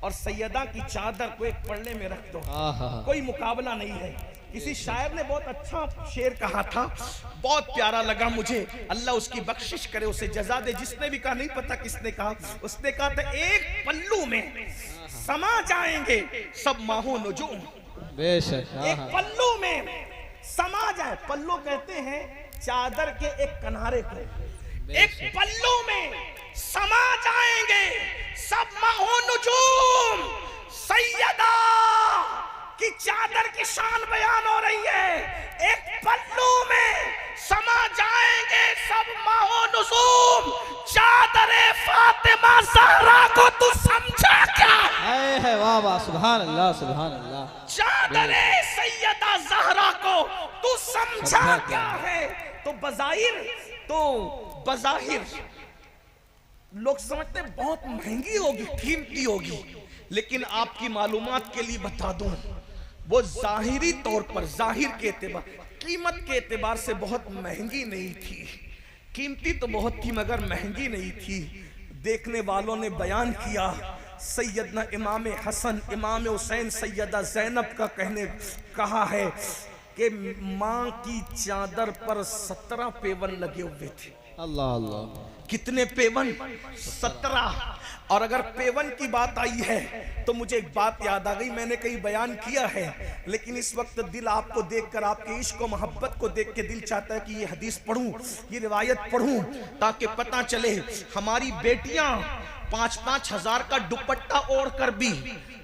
और सैयदा की चादर को एक पल्ले में रख दो, कोई मुकाबला नहीं है। किसी शायर ने बहुत अच्छा शेर कहा था, बहुत प्यारा लगा मुझे, अल्लाह उसकी बख्शिश करे, उसे जजा दे। जिसने भी कहा, नहीं पता किसने कहा, उसने कहा था एक पल्लू में समा जाएंगे सब माहो नुजूम। बेशक। एक पल्लू में समा जाए, पल्लू कहते हैं चादर के एक किनारे को, एक पल्लू में समा जाएंगे सब माहो नुजूम। सैयदा की चादर की शान बयान हो रही है, एक पल्लू में समा जाएंगे सब माहो नुजूम। चादरे फातिमा ज़हरा को तू समझा क्या? है वाह वाह, सुभान अल्लाह सुभान अल्लाह। चादरे सैयदा ज़हरा को तू समझा क्या है? तो बज़ाहिर लोग समझते बहुत महंगी होगी, कीमती होगी, लेकिन आपकी मालूमात के लिए बता दूं, वो जाहिरी तौर पर, जाहिर के एतबार, कीमत के एतबार से बहुत महंगी नहीं थी। कीमती तो बहुत थी मगर महंगी नहीं थी। देखने वालों ने बयान किया, सैयदना इमाम हसन, इमाम हुसैन, सैयदा ज़ैनब का कहा है कि माँ की चादर पर 17 पेवन लगे हुए थे। अल्लाह अल्लाह। कितने पेवन? 17। और अगर पेवन की बात आई है तो मुझे एक बात याद आ गई, मैंने कहीं बयान किया है, लेकिन इस वक्त दिल आपको देखकर, आपके इश्क और मोहब्बत को देख के दिल चाहता है कि ये हदीस पढ़ूं, ये रिवायत पढ़ूं, ताकि पता चले हमारी बेटियां 5-5 हजार का दुपट्टा ओढ़ कर भी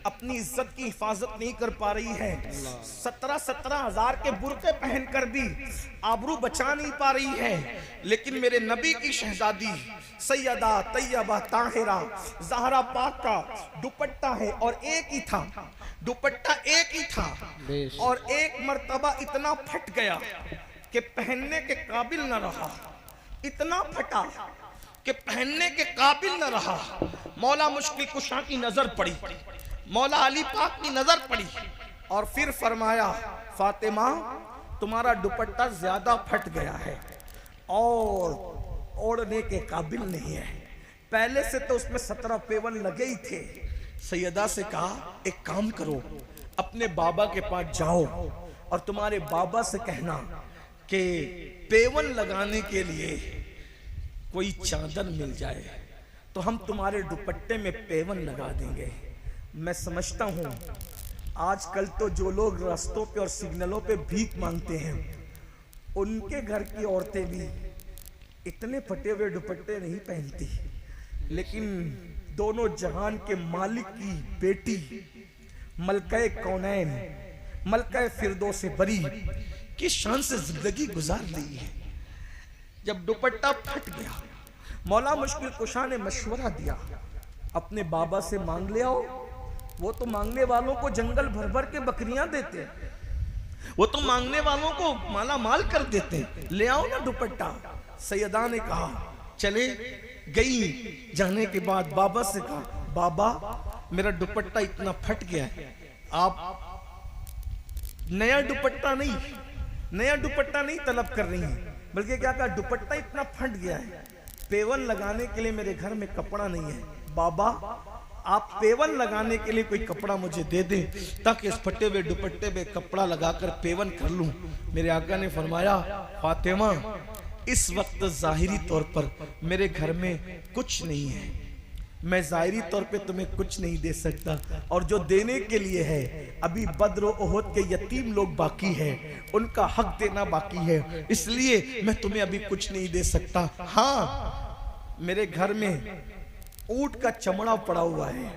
अपनी इज्जत की हिफाजत नहीं कर पा रही है। 17-17 हजार के बुर्के पहनकर भी आबरू बचा नहीं पा रही है। लेकिन मेरे नबी की शहजादी सैयदा तैयबा ताहिरा ज़हरा पाक का दुपट्टा है, और एक ही था, दुपट्टा एक ही था, और एक मर्तबा इतना फट गया कि पहनने के काबिल न रहा, इतना फटा कि पहनने के काबिल न रहा। मौला मुश्किल कुशा की नजर पड़ी, मौला अली पाक की नजर पड़ी, और फिर फरमाया, फातिमा तुम्हारा दुपट्टा ज्यादा फट गया है और ओढ़ने के काबिल नहीं है। पहले से तो उसमें 17 पेवन लगे ही थे। सैयदा से कहा, एक काम करो, अपने बाबा के पास जाओ और तुम्हारे बाबा से कहना कि पेवन लगाने के लिए कोई चादर मिल जाए तो हम तुम्हारे दुपट्टे में पेवन लगा देंगे। मैं समझता हूँ आजकल तो जो लोग रास्तों पे और सिग्नलों पे भीख मांगते हैं, उनके घर की औरतें भी इतने फटे हुए दुपट्टे नहीं पहनती, लेकिन दोनों जहान के मालिक की बेटी मलका कौनैन, मलका फिरदौस बरी की शान से जिंदगी गुजार दी है। जब दुपट्टा फट गया, मौला मुश्किल कुशा ने मशवरा दिया, अपने बाबा से मांग ले आओ। वो तो मांगने वालों को जंगल भर भर के बकरियां देते हैं, वो तो मांगने वालों को माला माल कर देते हैं, ले आओ ना दुपट्टा। सैयदा ने कहा, चले गई। जाने के बाद बाबा से कहा, बाबा मेरा दुपट्टा इतना फट गया है, आप नया दुपट्टा नहीं तलब कर रही हैं, बल्कि क्या कहा, दुपट्टा इतना फट गया है, पेवन लगाने के लिए मेरे घर में कपड़ा नहीं है। बाबा आप पेवन लगाने के लिए कोई कपड़ा मुझे दे दें ताकि इस फटे हुए दुपट्टे पे कपड़ा लगाकर पेवन कर लूं। मेरे आका ने फरमाया, फातिमा इस वक्त जाहिरी तौर पर मेरे घर में कुछ नहीं है, मैं जाहिरी तौर पे तुम्हें कुछ नहीं दे सकता, और जो देने के लिए है अभी बद्र और ओहद के यतीम लोग बाकी हैं, उनका हक देना बाकी है, इसलिए मैं तुम्हें अभी कुछ नहीं दे सकता। हाँ, मेरे घर में ऊंट का चमड़ा पड़ा हुआ है,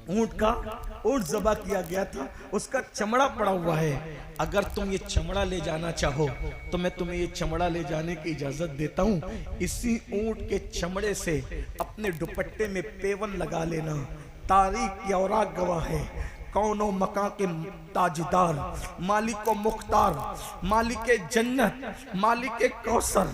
ऊंट ज़बा किया गया था, उसका चमड़ा पड़ा हुआ है। अगर तुम ये चमड़ा ले जाना चाहो तो मैं तुम्हें ये चमड़ा ले जाने की इजाजत देता हूँ। इसी ऊंट के चमड़े से अपने दुपट्टे में पेवन लगा लेना। तारीख की औराक गवाह है, कौनो मका के ताजदार, मालिक व मुख्तार, मालिक जन्नत, मालिक कौसर,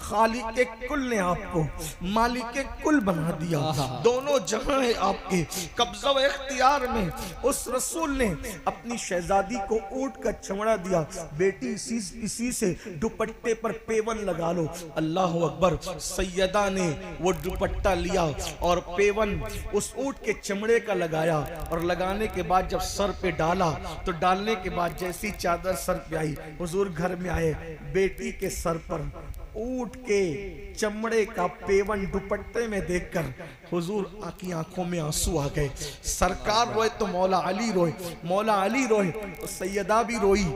खालिक कुल ने आपको मालिक कुल बना दिया। दोनों जहां है आपके कब्जा व इख्तियार में। उस रसूल ने अपनी शहजादी को ऊंट का चमड़ा दिया, बेटी इसी से दुपट्टे पर पेवन लगा लो। अल्लाह अकबर। सैयदा ने वो दुपट्टा लिया और पेवन उस ऊंट के चमड़े का लगाया, और लगाने के बाद जब सर पे डाला तो डालने के बाद जैसी चादर सर पे आई, हुजूर घर में आए, बेटी के सर पर ऊंट के चमड़े का पेवन दुपट्टे में देखकर हुजूर की आंखों में आंसू आ गए। सरकार रोए तो मौला अली रोए, मौला अली रोए तो सैयदा भी रोई।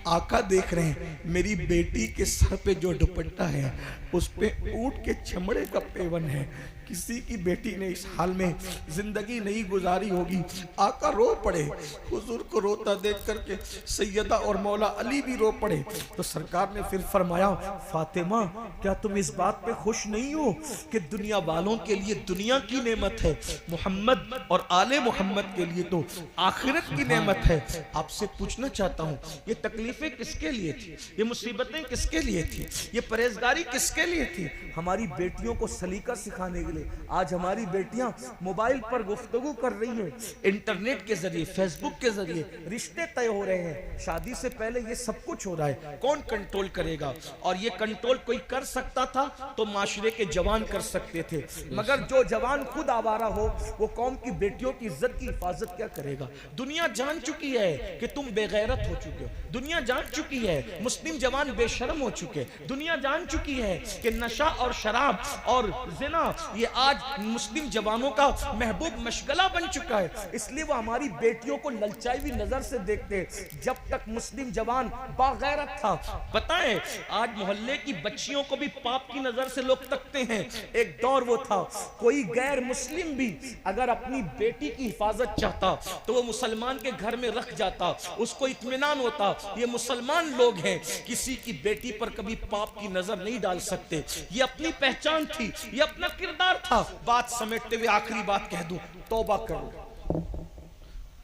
आका देख रहे हैं मेरी बेटी के सर पे जो दुपट्टा है उस पे ऊंट के चमड़े का पेवन है। किसी की बेटी ने इस हाल में जिंदगी नहीं गुजारी होगी। आका रो पड़े, हुजूर को रोता देख करके सैयदा और मौला अली भी रो पड़े। तो सरकार ने फिर फरमाया, फातिमा क्या तुम इस बात पे खुश नहीं हो कि दुनिया वालों के लिए दुनिया की नेमत है, मोहम्मद और आले मोहम्मद के लिए तो आखिरत की नेमत है। आपसे पूछना चाहता हूँ, ये तकलीफें किसके लिए थी, ये मुसीबतें किसके लिए थी, ये परहेजगारी किसके लिए थी? हमारी बेटियों को सलीका सिखाने के लिए। आज हमारी बेटियां मोबाइल पर गुफ्तगू कर रही हैं, इंटरनेट के जरिए, फेसबुक के जरिए रिश्ते तय हो रहे हैं। शादी से पहले ये सब कुछ हो रहा है, कौन कंट्रोल करेगा? और ये कंट्रोल कोई कर सकता था तो माशरे के जवान कर सकते थे, मगर जो जवान खुद आवारा हो वो कौम की बेटियों की इज्जत की हिफाजत क्या करेगा? दुनिया जान चुकी है कि तुम बेगैरत हो चुके हो, दुनिया जान चुकी है मुस्लिम जवान बेशर्म हो चुके, दुनिया जान चुकी है कि नशा और शराब और जिना ये आज मुस्लिम जवानों का महबूब मशगला बन चुका है। इसलिए वो हमारी बेटियों को ललचाई हुई नजर से देखते हैं। जब तक मुस्लिम जवान बागैरत था, पता है आज मोहल्ले की बच्चियों को भी पाप की नजर से लोग तकते हैं। एक दौर वो था, कोई गैर मुस्लिम भी अगर अपनी बेटी की हिफाजत चाहता तो वो मुसलमान के घर में रख जाता, उसको इत्मीनान होता ये मुसलमान लोग हैं, किसी की बेटी पर कभी पाप की नजर नहीं डाल सकते। ये अपनी पहचान थी, ये अपना किरदार था। बात समेटते हुए आखिरी बात कह दूं, तौबा करो,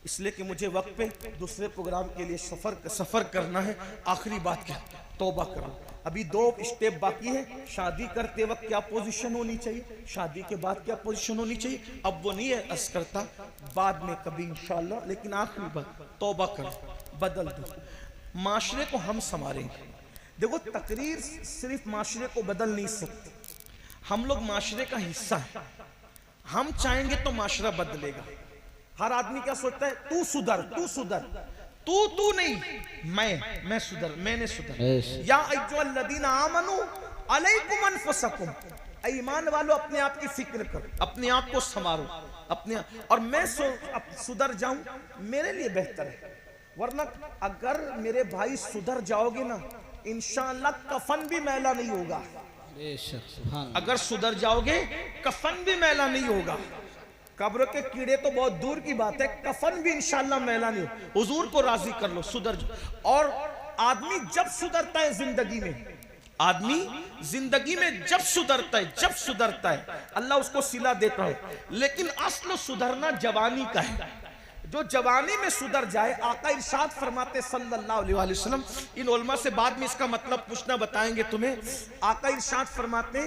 इसलिए कि मुझे वक्त पे दूसरे प्रोग्राम के लिए सफर करना है। आखिरी बात क्या, तौबा करो। अभी 2 स्टेप बाकी है। शादी करते वक्त क्या पोजीशन होनी चाहिए, शादी के बाद क्या पोजीशन होनी चाहिए, अब वो नहीं है अर्ज करता, बाद में कभी इंशाल्लाह। लेकिन आखिरी बात, तौबा करो, बदल दो, माशरे को हम संवारेंगे। देखो तकरीर सिर्फ माशरे को बदल नहीं सकती, हम लोग माशरे का हिस्सा है। हम चाहेंगे तो माशरा बदलेगा। हर आदमी क्या सोचता है, तू सुधर, तू सुधर, तू नहीं, मैं सुधर, मैंने सुधर। या अय्युहल्लज़ीना आमनू अलैकुम अनफुसकुम, ईमान वालों अपने आप की फिक्र करो, अपने आप को संवारो, अपने और मैं सुधर जाऊं मेरे लिए बेहतर है। वरना अगर मेरे भाई सुधर जाओगे ना, इंशाअल्लाह कफन भी मैला नहीं होगा। अगर सुधर जाओगे कफन भी मैला नहीं होगा। कब्र के कीड़े तो बहुत दूर की बात है, कफन भी इंशाअल्लाह मैला नहीं। हुजूर को राजी कर लो, सुधर जाओ। और आदमी जब सुधरता है जिंदगी में, आदमी जिंदगी में जब सुधरता है अल्लाह उसको सिला देता है। लेकिन असल सुधरना जवानी का है। जो जवानी में सुधर जाए, आका इरशाद फरमाते सल्लल्लाहु अलैहि वसल्लम, इन उलमा से बाद में इसका मतलब पूछना बताएंगे तुम्हें। आका इरशाद फरमाते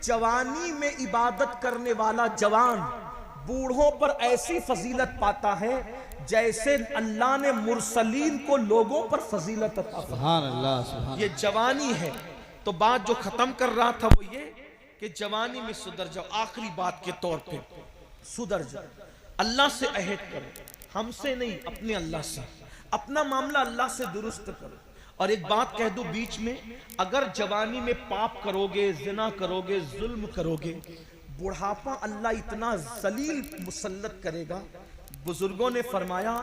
जवानी में इबादत करने वाला जवान बूढ़ों पर ऐसी फजीलत पाता है जैसे अल्लाह ने मुरसलीन को लोगों पर फजीलत अता फरमाई। सुभान अल्लाह, सुभान। ये जवानी है। तो बात जो खत्म कर रहा था वो ये कि जवानी में सुधर जाओ। आखिरी बात के तौर पे सुधर जाओ, अल्लाह से अहद करो, हमसे नहीं, अपने अल्लाह से, अपना मामला अल्लाह से दुरुस्त करो। और एक बात कह दूं बीच में, अगर जवानी में पाप करोगे, जिना करोगे, जुल्म करोगे, बुढ़ापा अल्लाह इतना जलील मुसल्लत करेगा। बुजुर्गों ने फरमाया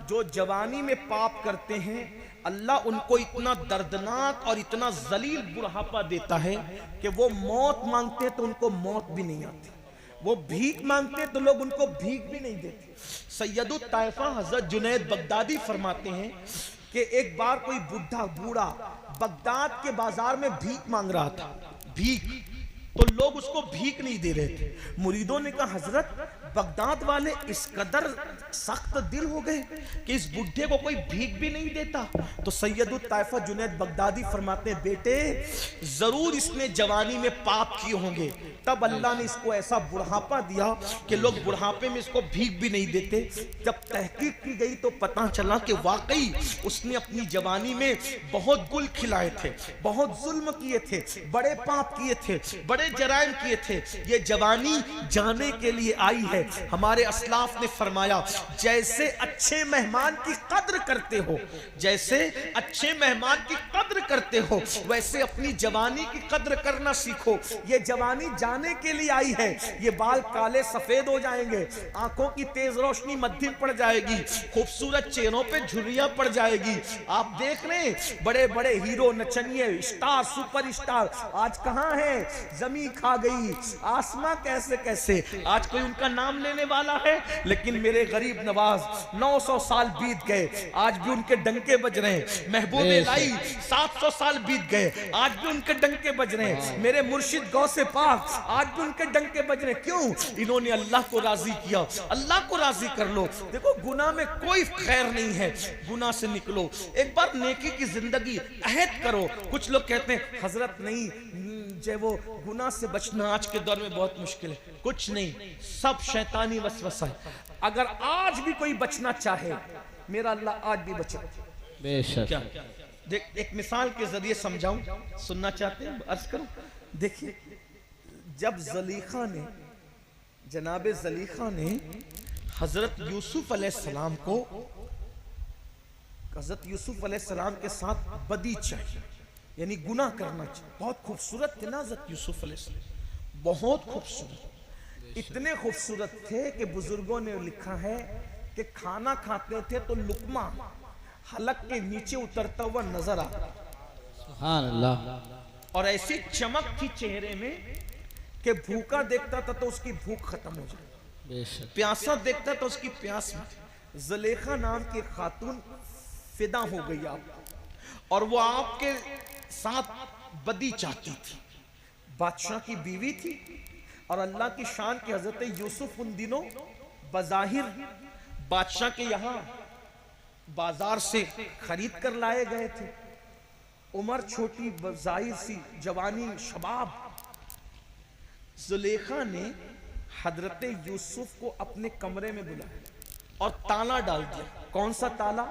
जो जवानी में पाप करते हैं अल्लाह उनको इतना दर्दनाक और इतना जलील बुढ़ापा देता है कि वो मौत मांगते तो उनको मौत भी नहीं आती, वो भीख मांगते तो लोग उनको भीख भी नहीं देते। सैयदुत ताइफा हजरत जुनैद बगदादी फरमाते हैं कि एक बार कोई बूढ़ा बगदाद के बाजार में भीख मांग रहा था, भीख, तो लोग उसको भीख नहीं दे रहे थे। मुरीदों ने कहा हजरत बगदाद वाले इस कदर सख्त दिल हो गए कि इस बुढ़े को कोई भीख भी नहीं देता। तो सैयदुत ताइफा जुनैद बगदादी फरमाते हैं, बेटे जरूर इसने जवानी में पाप किए होंगे, तब अल्लाह ने इसको ऐसा बुढ़ापा दिया कि लोग बुढ़ापे में इसको भीख भी नहीं देते। जब तहकीक की गई तो पता चला कि वाकई उसने अपनी जवानी में बहुत गुल खिलाए थे, बहुत जुल्म किए थे, बड़े पाप किए थे, बड़े जराइम किए थे। ये जवानी जाने के लिए आई है। हमारे अस्लाफ ने फरमाया, जैसे अच्छे मेहमान की कद्र करते हो, जैसे अच्छे मेहमान की कद्र करते हो, वैसे अपनी जवानी की कद्र करना सीखो। ये जवानी जाने के लिए आई है। ये बाल काले सफेद हो जाएंगे, आंखों की तेज रोशनी मध्यम पड़ जाएगी, खूबसूरत चेहरों पे झुर्रियां पड़ जाएगी। आप देख रहे हैं बड़े बड़े हीरो, नचनिए, स्टार, सुपर स्टार आज कहां है? जमी खा गई, आसमां कैसे कैसे। आज कोई उनका नाम लेने वाला है, लेकिन मेरे गरीब नवाज 900 साल बीत गए, आज भी उनके डंके बज रहे हैं। महबूब लाई 700 साल बीत गए, आज भी उनके डंके बज रहे हैं। मेरे मुर्शिद गौसे पाक आज भी उनके डंके बज रहे हैं। क्यों? इन्होंने अल्लाह को राजी किया। अल्लाह को राजी कर लो। देखो गुनाह में कोई खैर नहीं है, गुनाह से निकलो, एक बार नेकी की जिंदगी अहद करो। कुछ लोग कहते हैं हजरत नहीं, जो वो गुनाह से बचना आज के दौर में बहुत मुश्किल है। कुछ नहीं, सब शैतानी वसवसा है। अगर आज भी कोई बचना चाहे, मेरा अल्लाह आज भी बचे। बेशक। क्या देख, एक मिसाल के जरिए समझाऊं, सुनना चाहते हैं? अर्ज करूं। देखिए, जब जलीखा ने, जनाबे जलीखा ने हजरत यूसुफ अलैहिस्सलाम को, हजरत यूसुफ अलैहिस्सलाम के साथ बदी चाहिए, यानी गुनाह करना चाहिए। बहुत खूबसूरत थे ना हजरत यूसुफ अलैहिस्सलाम, बहुत खूबसूरत। इतने खूबसूरत थे कि बुजुर्गों ने लिखा है कि खाना खाते थे तो लुकमा हलक के नीचे उतरता हुआ नजर आता, सुभान अल्लाह। और ऐसी चमक थी चेहरे में कि भूखा देखता था तो उसकी भूख खत्म हो जाए, बेशक। प्यासा देखता तो उसकी प्यास मिटे। जलेखा नाम की खातून फिदा हो गई आप, और वो आपके साथ बदी चाहती थी। बादशाह की बीवी थी, और अल्लाह की शान के हजरत यूसुफ उन दिनों बज़ाहिर बादशाह के यहाँ बाजार से खरीद कर लाए गए थे। उम्र छोटी, जाहिर सी जवानी, शबाब। जुलेखा ने हजरत यूसुफ को अपने कमरे में बुलाया और ताला डाल दिया। कौन सा ताला?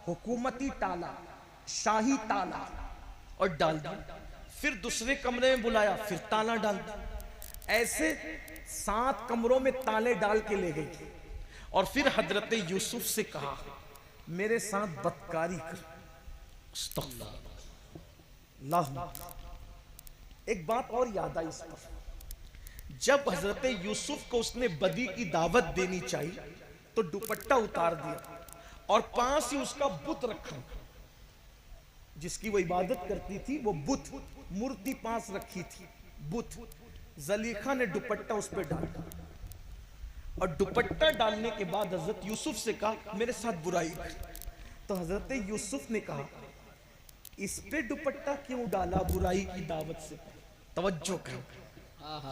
हुकूमती ताला, शाही ताला, और डाल दिया। फिर दूसरे कमरे में बुलाया, फिर ताला डाल दिया। ऐसे 7 कमरों में ताले डाल के ले गई, और फिर हजरत यूसुफ से कहा, मेरे साथ बदकारी कर। एक बात और याद आई इस पर, जब हजरत यूसुफ को उसने बदी की दावत देनी चाहिए तो दुपट्टा उतार दिया और पास ही उसका बुत रखा, जिसकी वो इबादत करती थी, वो बुत मूर्ति पास रखी थी, बुत। जलीखा ने दुपट्टा उस पर डाला, और दुपट्टा डालने के बाद हजरत यूसुफ से कहा, मेरे साथ बुराई कर। तो हजरत यूसुफ ने कहा, इस पे दुपट्टा क्यों डाला बुराई की दावत से? तवज्जो करो,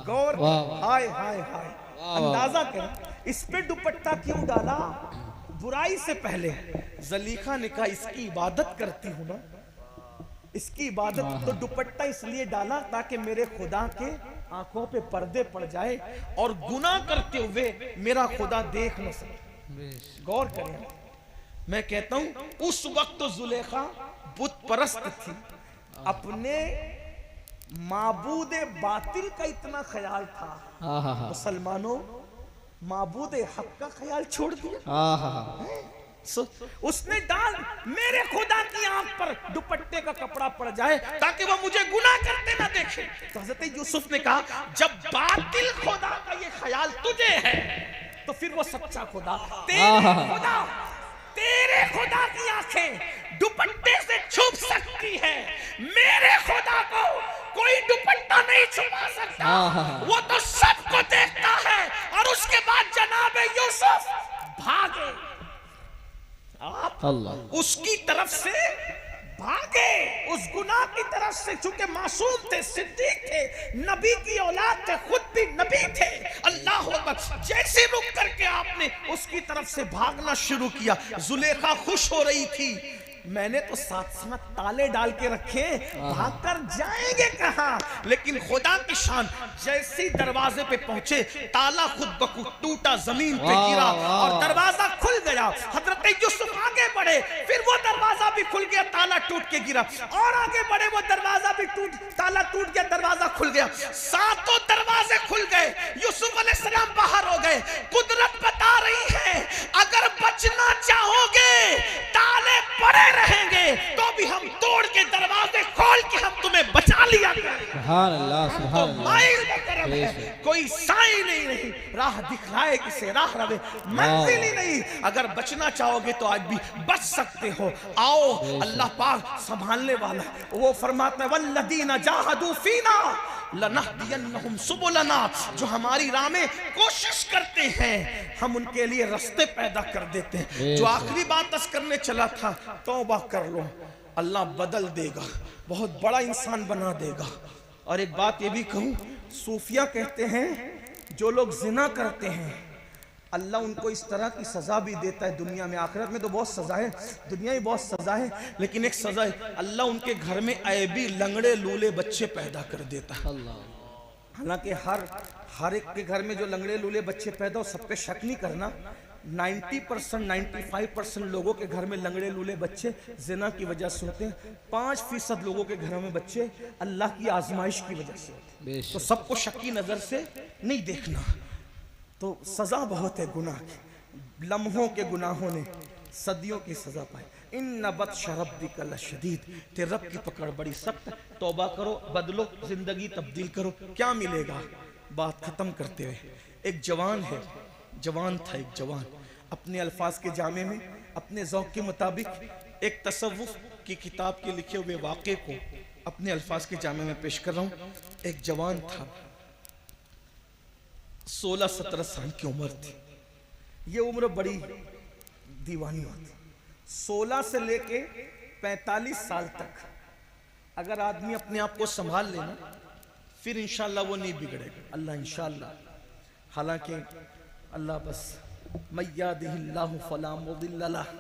गौर, हाय हाय हाय, अंदाजा कर, इस पे दुपट्टा क्यों डाला बुराई से पहले? जलीखा ने कहा, इसकी इबादत करती हूं ना, इसकी इबादत, तो दुपट्टा इसलिए डाला ताकि मेरे खुदा के आंखों पे पर्दे पड़ जाए और गुनाह करते हुए मेरा खुदा देख न सके। गौर करें, मैं कहता हूं उस वक्त तो जुलेखा बुत परस्त थी, अपने माबूदे बातिल का इतना ख्याल था। मुसलमानों, माबूदे हक का ख्याल छोड़ दिया। उसने डाल, मेरे खुदा की आंख पर दुपट्टे का कपड़ा पड़ जाए ताकि वो मुझे गुनाह करते ना देखे। तो हज़रत यूसुफ ने कहा, जब बातिल खुदा का ये ख्याल तुझे है तो फिर वो सच्चा खुदा, तेरे खुदा की आंखें दुपट्टे से छुप सकती है, मेरे खुदा को कोई दुपट्टा नहीं छुपा सकता। वो तो सबको देखता है। और उसके बाद जनाब यूसुफ भागे, आप उसकी तरफ से भागे उस गुनाह की तरफ से, चूंकि मासूम थे, सिद्दीक थे, नबी की औलाद थे, खुद भी नबी थे। अल्लाह अकबर, जैसे रुक करके आपने उसकी तरफ से भागना शुरू किया, जुलेखा खुश हो रही थी। मैंने तो साथ साथ ताले डाल के रखे, भागकर जाएंगे कहां? लेकिन खुदा की शान, जैसे दरवाजे पे पहुंचे ताला खुद बखुद टूटा, जमीन पे गिरा और दरवाजा खुल गया। हजरत यूसुफ आगे बढ़े, फिर वो दरवाजा भी खुल गया, ताला टूट के गिरा, और आगे बढ़े, वो दरवाजा भी ताला टूट गया, दरवाजा खुल गया, सातों दरवाजे खुल गए। यूसुफ अलैहिस्सलाम बाहर हो गए। कुदरत बता रही है, अगर बचना चाहोगे, ताले पड़े रहेंगे तो भी हम तोड़ के दरवाजे खोल के हम तुम्हें बचा लिया। सुभान अल्लाह, सुभान अल्लाह। कोई साई नहीं, राह दिखलाए किसे, राह रवे मंजिल ही नहीं। अगर बचना चाहोगे तो आज भी बच सकते हो। आओ, अल्लाह पाक संभालने वाला। वो फरमाता है वल्लदीना जाहदू फीना लनहदियन्नहुम सुबुलना, जो हमारी राह में कोशिश करते हैं हम उनके लिए रास्ते पैदा कर देते हैं। जो आखिरी बात बस करने चला था, तौबा कर लो, अल्लाह बदल देगा, बहुत बड़ा इंसान बना देगा। और एक बात ये भी कहूँ, सूफिया कहते हैं जो लोग जिना करते हैं अल्लाह उनको इस तरह की सजा भी देता है दुनिया में। आखिरत में तो बहुत सजा है, दुनिया में बहुत सजा है, लेकिन एक सजा है, अल्लाह उनके घर में ऐबी लंगड़े लूले बच्चे पैदा कर देता है। हालांकि हर एक के घर में जो लंगड़े लूले बच्चे पैदा हो, सब पे शक नहीं करना, 90% 95% लोगों के घर में लंगड़े लूले बच्चे जिना की वजह से होते हैं। 5% लोगों के घरों में बच्चे अल्लाह की आजमाइश की वजह से होते हैं। तो सबको शक्की नजर से नहीं देखना। तो सजा बहुत है गुनाह की, लम्हों के गुनाहों ने सदियों की सजा पाई। इन बत्श रब्बिका लशदीद, तेरे रब की पकड़ बड़ी सख्त। तौबा करो, बदलो, जिंदगी तब्दील करो। क्या मिलेगा? बात खत्म करते हुए, एक जवान है, जवान था एक जवान, अपने अल्फाज के जामे में अपने ज़ौक़ के मुताबिक एक तसव्वुफ़ की किताब के लिखे हुए वाक़े को अपने अल्फाज के जामे में पेश कर रहा हूँ। एक जवान था, 16-17 साल की उम्र थी। ये उम्र बड़ी दीवानी होती। 16 से लेके 45 साल तक अगर आदमी अपने आप को संभाल लेना, फिर इंशाअल्लाह वो नहीं बिगड़ेगा। अल्लाह इंशाअल्लाह, हालांकि अल्लाह बस मय्यादिहिल्लाहु फला मुदिल्ल लहु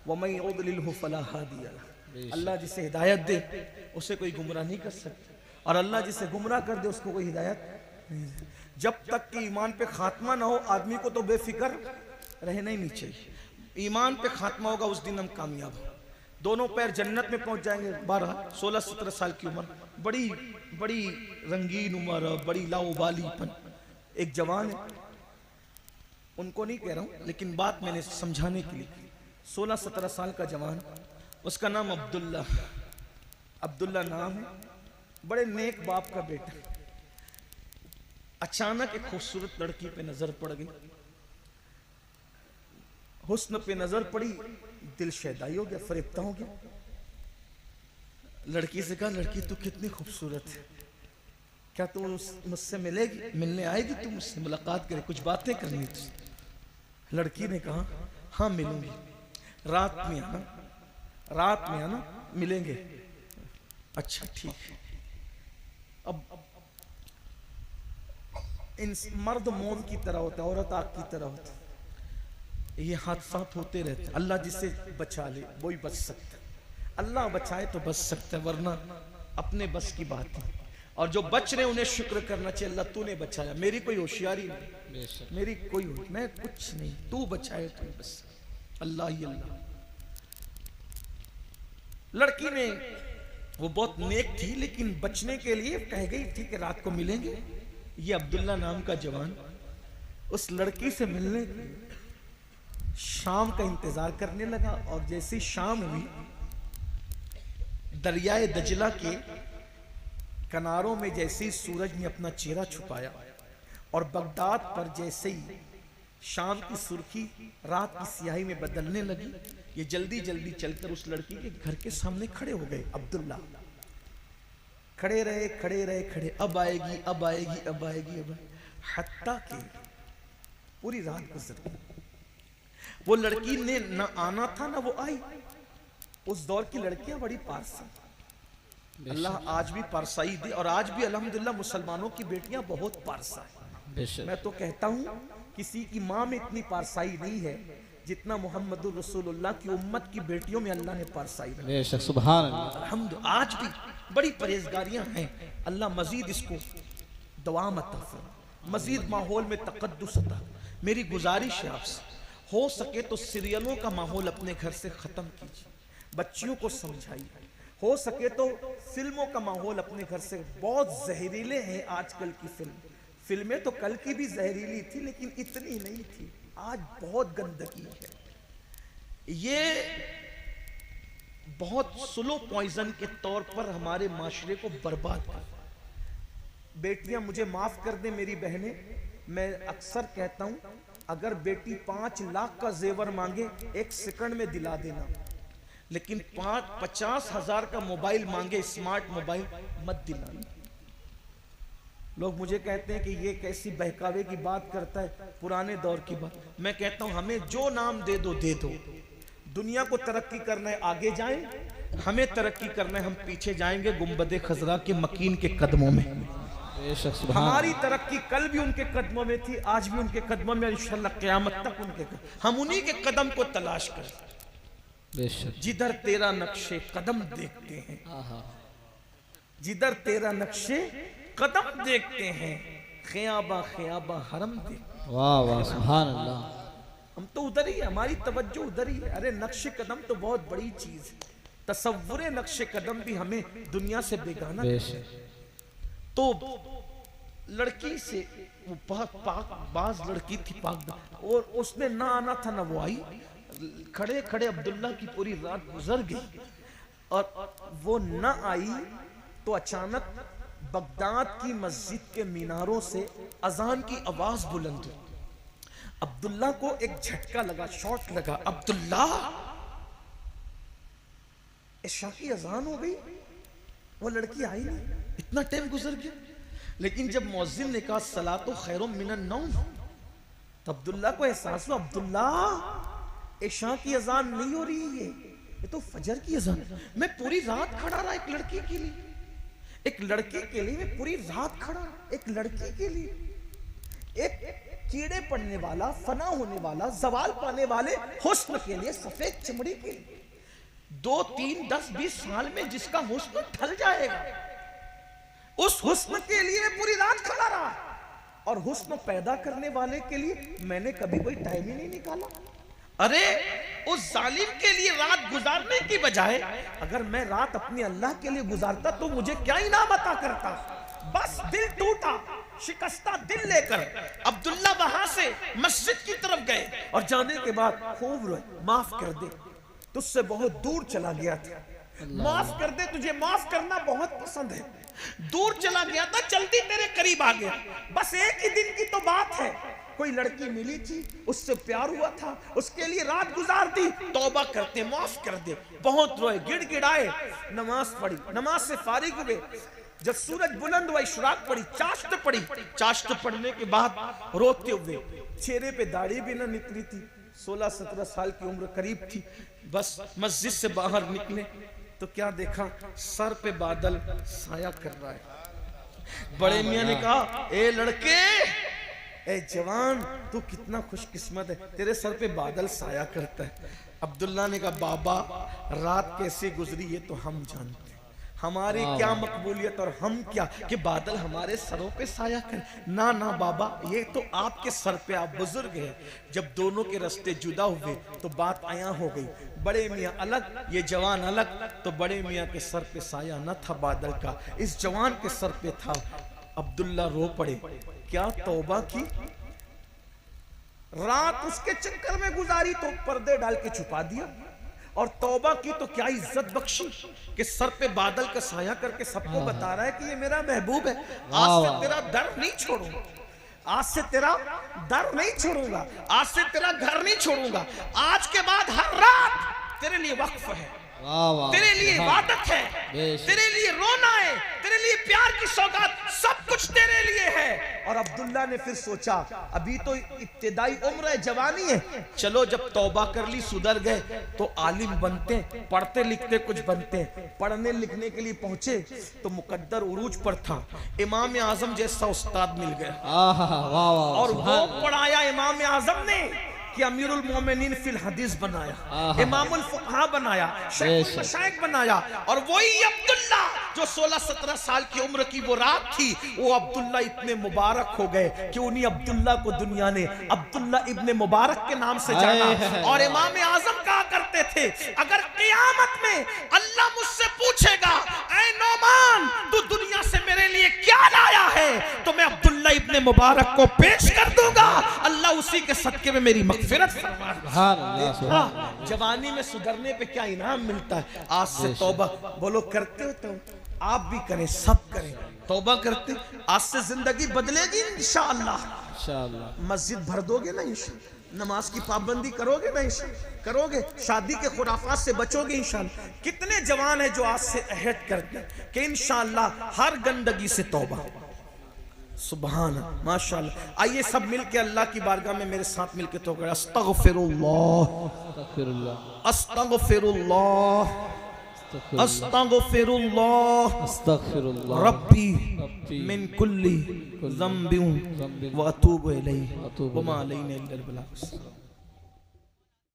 व मय युद्लिलहु फला हादिय लहु। अल्लाह जिसे हिदायत दे उसे कोई गुमराह नहीं कर सकता, और अल्लाह जिसे गुमराह कर दे उसको कोई हिदायत नहीं दे। जब तक कि ईमान पे खात्मा ना हो, आदमी को तो बेफिक्र रहना ही नहीं चाहिए। ईमान पे खात्मा होगा, उस दिन हम कामयाब हो, दोनों पैर जन्नत में पहुंच जाएंगे। 16-17 साल की उम्र, बड़ी बड़ी रंगीन उम्र, बड़ी लाउबालीपन। एक जवान है, उनको नहीं कह रहा हूं, लेकिन बात मैंने समझाने के लिए। 16-17 साल का जवान, उसका नाम अब्दुल्ला नाम है, बड़े नेक बाप का बेटा। अचानक एक खूबसूरत लड़की पे नजर पड़ गई, हुस्न पे नजर पड़ी, दिल शैदाई हो गया, फरेब्ता हो गया। लड़की से कहा, लड़की तू कितनी खूबसूरत है, क्या तू मुझसे मिलेगी, मिलने आएगी, तू मुझसे मुलाकात करे, कुछ बातें करनी तुझसे। लड़की ने कहा, हाँ मिलूंगी, रात में आना, मिलेंगे। अच्छा ठीक है। अब इन मर्द मोम की तरह होता है, औरत आग की तरह होता है। ये हादसात होते रहते। अल्लाह जिसे बचा ले वही बच सकता है, अल्लाह बचाए तो बच सकता है, वरना अपने बस की बात है। और जो बच रहे उन्हें शुक्र करना चाहिए, अल्लाह तूने बचाया, मेरी कोई होशियारी नहीं, मेरी कोई मैं कुछ नहीं, तू बचाए तू बस, अल्लाह ही अल्लाह। लड़की ने, वो बहुत नेक थी, लेकिन बचने के लिए कह गई थी कि रात को मिलेंगे। ये अब्दुल्ला नाम का जवान उस लड़की से मिलने शाम का इंतजार करने लगा। और जैसी शाम हुई, दरियाए दजला के किनारों में जैसे ही सूरज ने अपना चेहरा छुपाया और बगदाद पर जैसे ही शाम की सुर्खी रात की स्याही में बदलने लगी, ये जल्दी जल्दी चलकर उस लड़की के घर के सामने खड़े हो गए। अब्दुल्ला खड़े रहे, अब आएगी, हत्ता के पूरी रात गुजर गई। वो लड़की ने ना आना था ना वो आई। उस दौर की लड़कियां बड़ी पारसी, अल्लाह आज भी पारसाई दे, और आज भी अल्हम्दुलिल्लाह मुसलमानों की बेटियां बहुत पारसा है। बेशक मैं तो कहता हूँ किसी की माँ में इतनी पारसाई नहीं है जितना मोहम्मदुर रसूलुल्लाह की उम्मत की बेटियों में अल्लाह ने पारसाई रखी। बेशक सुभान अल्लाह। अल्हम्दुलिल्लाह आज भी बड़ी परहेजगारियां हैं। अल्लाह मजीद इसको दवाम अता फरमाए, मजीद माहौल में तकद्दुस अता। मेरी गुजारिश है आपसे, हो सके तो सीरियलों का माहौल अपने घर से ख़त्म कीजिए, बच्चियों को समझाइए। हो सके तो फिल्मों का माहौल अपने घर से, बहुत जहरीले हैं आजकल की फिल्में तो कल की भी जहरीली थी लेकिन इतनी नहीं थी, आज बहुत गंदगी है। ये बहुत स्लो पॉइजन के तौर पर हमारे माशरे को बर्बाद कर। बेटियां मुझे माफ कर दे मेरी बहनें, मैं अक्सर कहता हूं अगर बेटी 5 लाख का जेवर मांगे 1 सेकंड में दिला देना, लेकिन 50,000 का मोबाइल मांगे, स्मार्ट मोबाइल मत दिलाना। लोग मुझे कहते हैं कि ये कैसी बहकावे की बात करता है, पुराने दौर की बात। मैं कहता हूं हमें जो नाम दे दो दे दो। दुनिया को तरक्की करना है आगे जाएं, हमें तरक्की करना है हम पीछे जाएंगे गुंबदे खजरा के मकीन के कदमों में। हमारी तरक्की कल भी उनके कदमों में थी, आज भी उनके कदमों में, इंशाअल्लाह क़यामत तक उनके हम उन्हीं के कदम को तलाश करें। जिधर तेरा नक्शे कदम देखते हैं, जिधर तेरा नक्शे कदम देखते हैं, ख़याबा ख़याबा हरम देखते। वाह वाह सुभान अल्लाह। हम तो उधर ही है, हमारी तवज्जो उधर ही है। अरे नक्शे कदम तो बहुत बड़ी चीज है, तसव्वुरे नक्शे कदम भी हमें दुनिया से बेगाना। तो लड़की से वो पाक लड़की थी पाक, और उसने ना आना था ना वो आई। खड़े खड़े अब्दुल्ला की पूरी रात गुजर गई और वो न आई तो अचानक बगदाद की मस्जिद के मीनारों से अजान की आवाज बुलंद हुई। अब्दुल्ला को एक झटका लगा, शॉट लगा। अब्दुल्ला, इशा की अजान हो गई, वो लड़की आई नहीं, इतना टाइम गुजर गया। लेकिन जब मुअज्जिन ने कहा सलातो खैरुम मिनन नौम, तो अब्दुल्ला को एहसास हुआ अब्दुल्ला इशा की अजान नहीं हो रही है, ये तो फजर की अजान है। मैं पूरी रात खड़ा रहा एक लड़की के लिए, एक लड़की के लिए मैं पूरी रात खड़ा, एक लड़की के लिए, एक कीड़े पड़ने वाला, फना होने वाला, जवाल पाने वाले हुस्न के लिए, सफेद चमड़ी के लिए। 2, 3, 10, 20 साल में जिसका हुस्न ढल जाएगा, उस हुस्न के लिए मैं पूरी रात खड़ा रहा। और हुस्न पैदा करने वाले के लिए मैंने कभी कोई टाइम ही नहीं निकाला। अरे उस जालिम के लिए रात गुजारने की बजाय अगर मैं रात अपने अल्लाह के लिए गुजारता तो मुझे क्या इनाम अता करता। बस दिल टूटा, शिकस्ता दिल लेकर अब्दुल्ला वहां से मस्जिद की तरफ गए और जाने के बाद खूब रोए, माफ कर दे, तुझसे बहुत दूर चला गया था, माफ कर दे, तुझे माफ करना बहुत पसंद है, दूर चला गया था, जल्दी तेरे करीब आ गया। बस एक ही दिन की तो बात है, कोई लड़की मिली थी, उससे प्यार हुआ था, उसके लिए रात गुजार दी, तौबा करते, माफ कर दे। बहुत रोए, गिड़गिड़ाए, नमाज पढ़ी, नमाज से फारिग हुए। जब सूरज बुलंद हुआ, इशराक पड़ी, चाश्त पड़ी, चाश्त पढ़ने के बाद रोते हुए, चेहरे पे दाढ़ी भी ना निकली थी, 16-17 साल की उम्र करीब थी। बस मस्जिद से बाहर निकले तो क्या देखा, सर पे बादल साया कर रहा है। बड़े मियां ने कहा, ए लड़के, ए जवान, तू कितना खुशकिस्मत है, तेरे सर पे बादल साया करता है। अब्दुल्ला ने कहा, बाबा रात कैसे गुजरी ये तो हम जानते हैं, हमारी क्या मकबूलियत और हम क्या कि बादल हमारे सरों पे साया करें। ना ना बाबा, ये तो आपके सर पे, आप बुजुर्ग हैं। जब दोनों के रास्ते जुदा हुए तो बात आया हो गई, बड़े मियाँ अलग, ये जवान अलग। तो बड़े मियाँ के सर पे साया न था बादल का, इस जवान के सर पे था। अब्दुल्ला रो पड़े, क्या तौबा की, रात उसके चक्कर में गुजारी तो पर्दे डाल के छुपा दिया, और तौबा की तो क्या इज्जत बख्शी कि सर पे बादल का साया करके सबको बता रहा है कि ये मेरा महबूब है। आज से तेरा दर नहीं छोड़ूंगा, आज से तेरा दर नहीं छोड़ूंगा, आज से तेरा घर नहीं छोड़ूंगा, आज के बाद हर रात तेरे लिए वक्फ है। वाह वाह तेरे लिए इबादत है, बेशक। तेरे लिए रोना है, तेरे लिए प्यार की सौगात, सब कुछ तेरे लिए है। और अब्दुल्ला ने फिर सोचा अभी तो इब्तिदाई उम्र है, जवानी है, चलो जब तौबा कर ली, सुधर गए तो आलिम बनते, पढ़ते लिखते कुछ बनते। पढ़ने लिखने के लिए पहुंचे तो मुकद्दर उरूज पर था, इमाम आजम जैसा उस्ताद मिल गया आहा वाह वाह और सुभान वो पढ़ाया इमाम आजम ने कि अमीरुल मोमिनीन फिल हदीस बनाया, इमामुल फुक़हा बनाया, शेखुल मशाइख बनाया। और वही अब्दुल्ला जो 16-17 साल की उम्र की वो रात थी, वो अब्दुल्ला इतने मुबारक हो गए कि उन्हीं अब्दुल्ला को दुनिया ने अब्दुल्ला इब्ने मुबारक के नाम से जाना। और इमाम आजम कहा करते थे अगर क़यामत में अल्लाह मुझसे पूछेगा ऐ नौमान तू दुनिया से मेरे लिए क्या लाया है, तो मैं अब्दुल्ला इब्ने मुबारक को पेश कर दूंगा, अल्लाह उसी के सदके में मेरी मग़फ़िरत फरमा। सुभान अल्लाह सुभान अल्लाह। जवानी में सुधरने पे क्या इनाम मिलता है, आज से तौबा। बोलो करते हो तो आप भी करें, सब करें, तौबा करते, आज से जिंदगी बदलेगी इंशाअल्लाह। इंशाअल्लाह मस्जिद भर दोगे ना इंशाअल्लाह, नमाज की पाबंदी करोगे ना इंशाअल्लाह, करोगे, शादी के खुराफात से बचोगे इंशाअल्लाह। कितने जवान है जो आज से अहद करते हैं कि इंशाअल्लाह हर गंदगी से तौबा। सुभान माशाअल्लाह। आइए सब मिलके अल्लाह की बारगाह में मेरे साथ मिलके तो करें अस्तगफिरुल्लाह अस्तगफिरुल्लाह अस्तगफिरुल्लाह अस्तगफिरुल्लाह अस्तगफिरुल्लाह रब्बी रब्बी मिन कुल्ली ज़म्बिन व अतूबु इलैहि व मा अलैना इल्लल बलाग।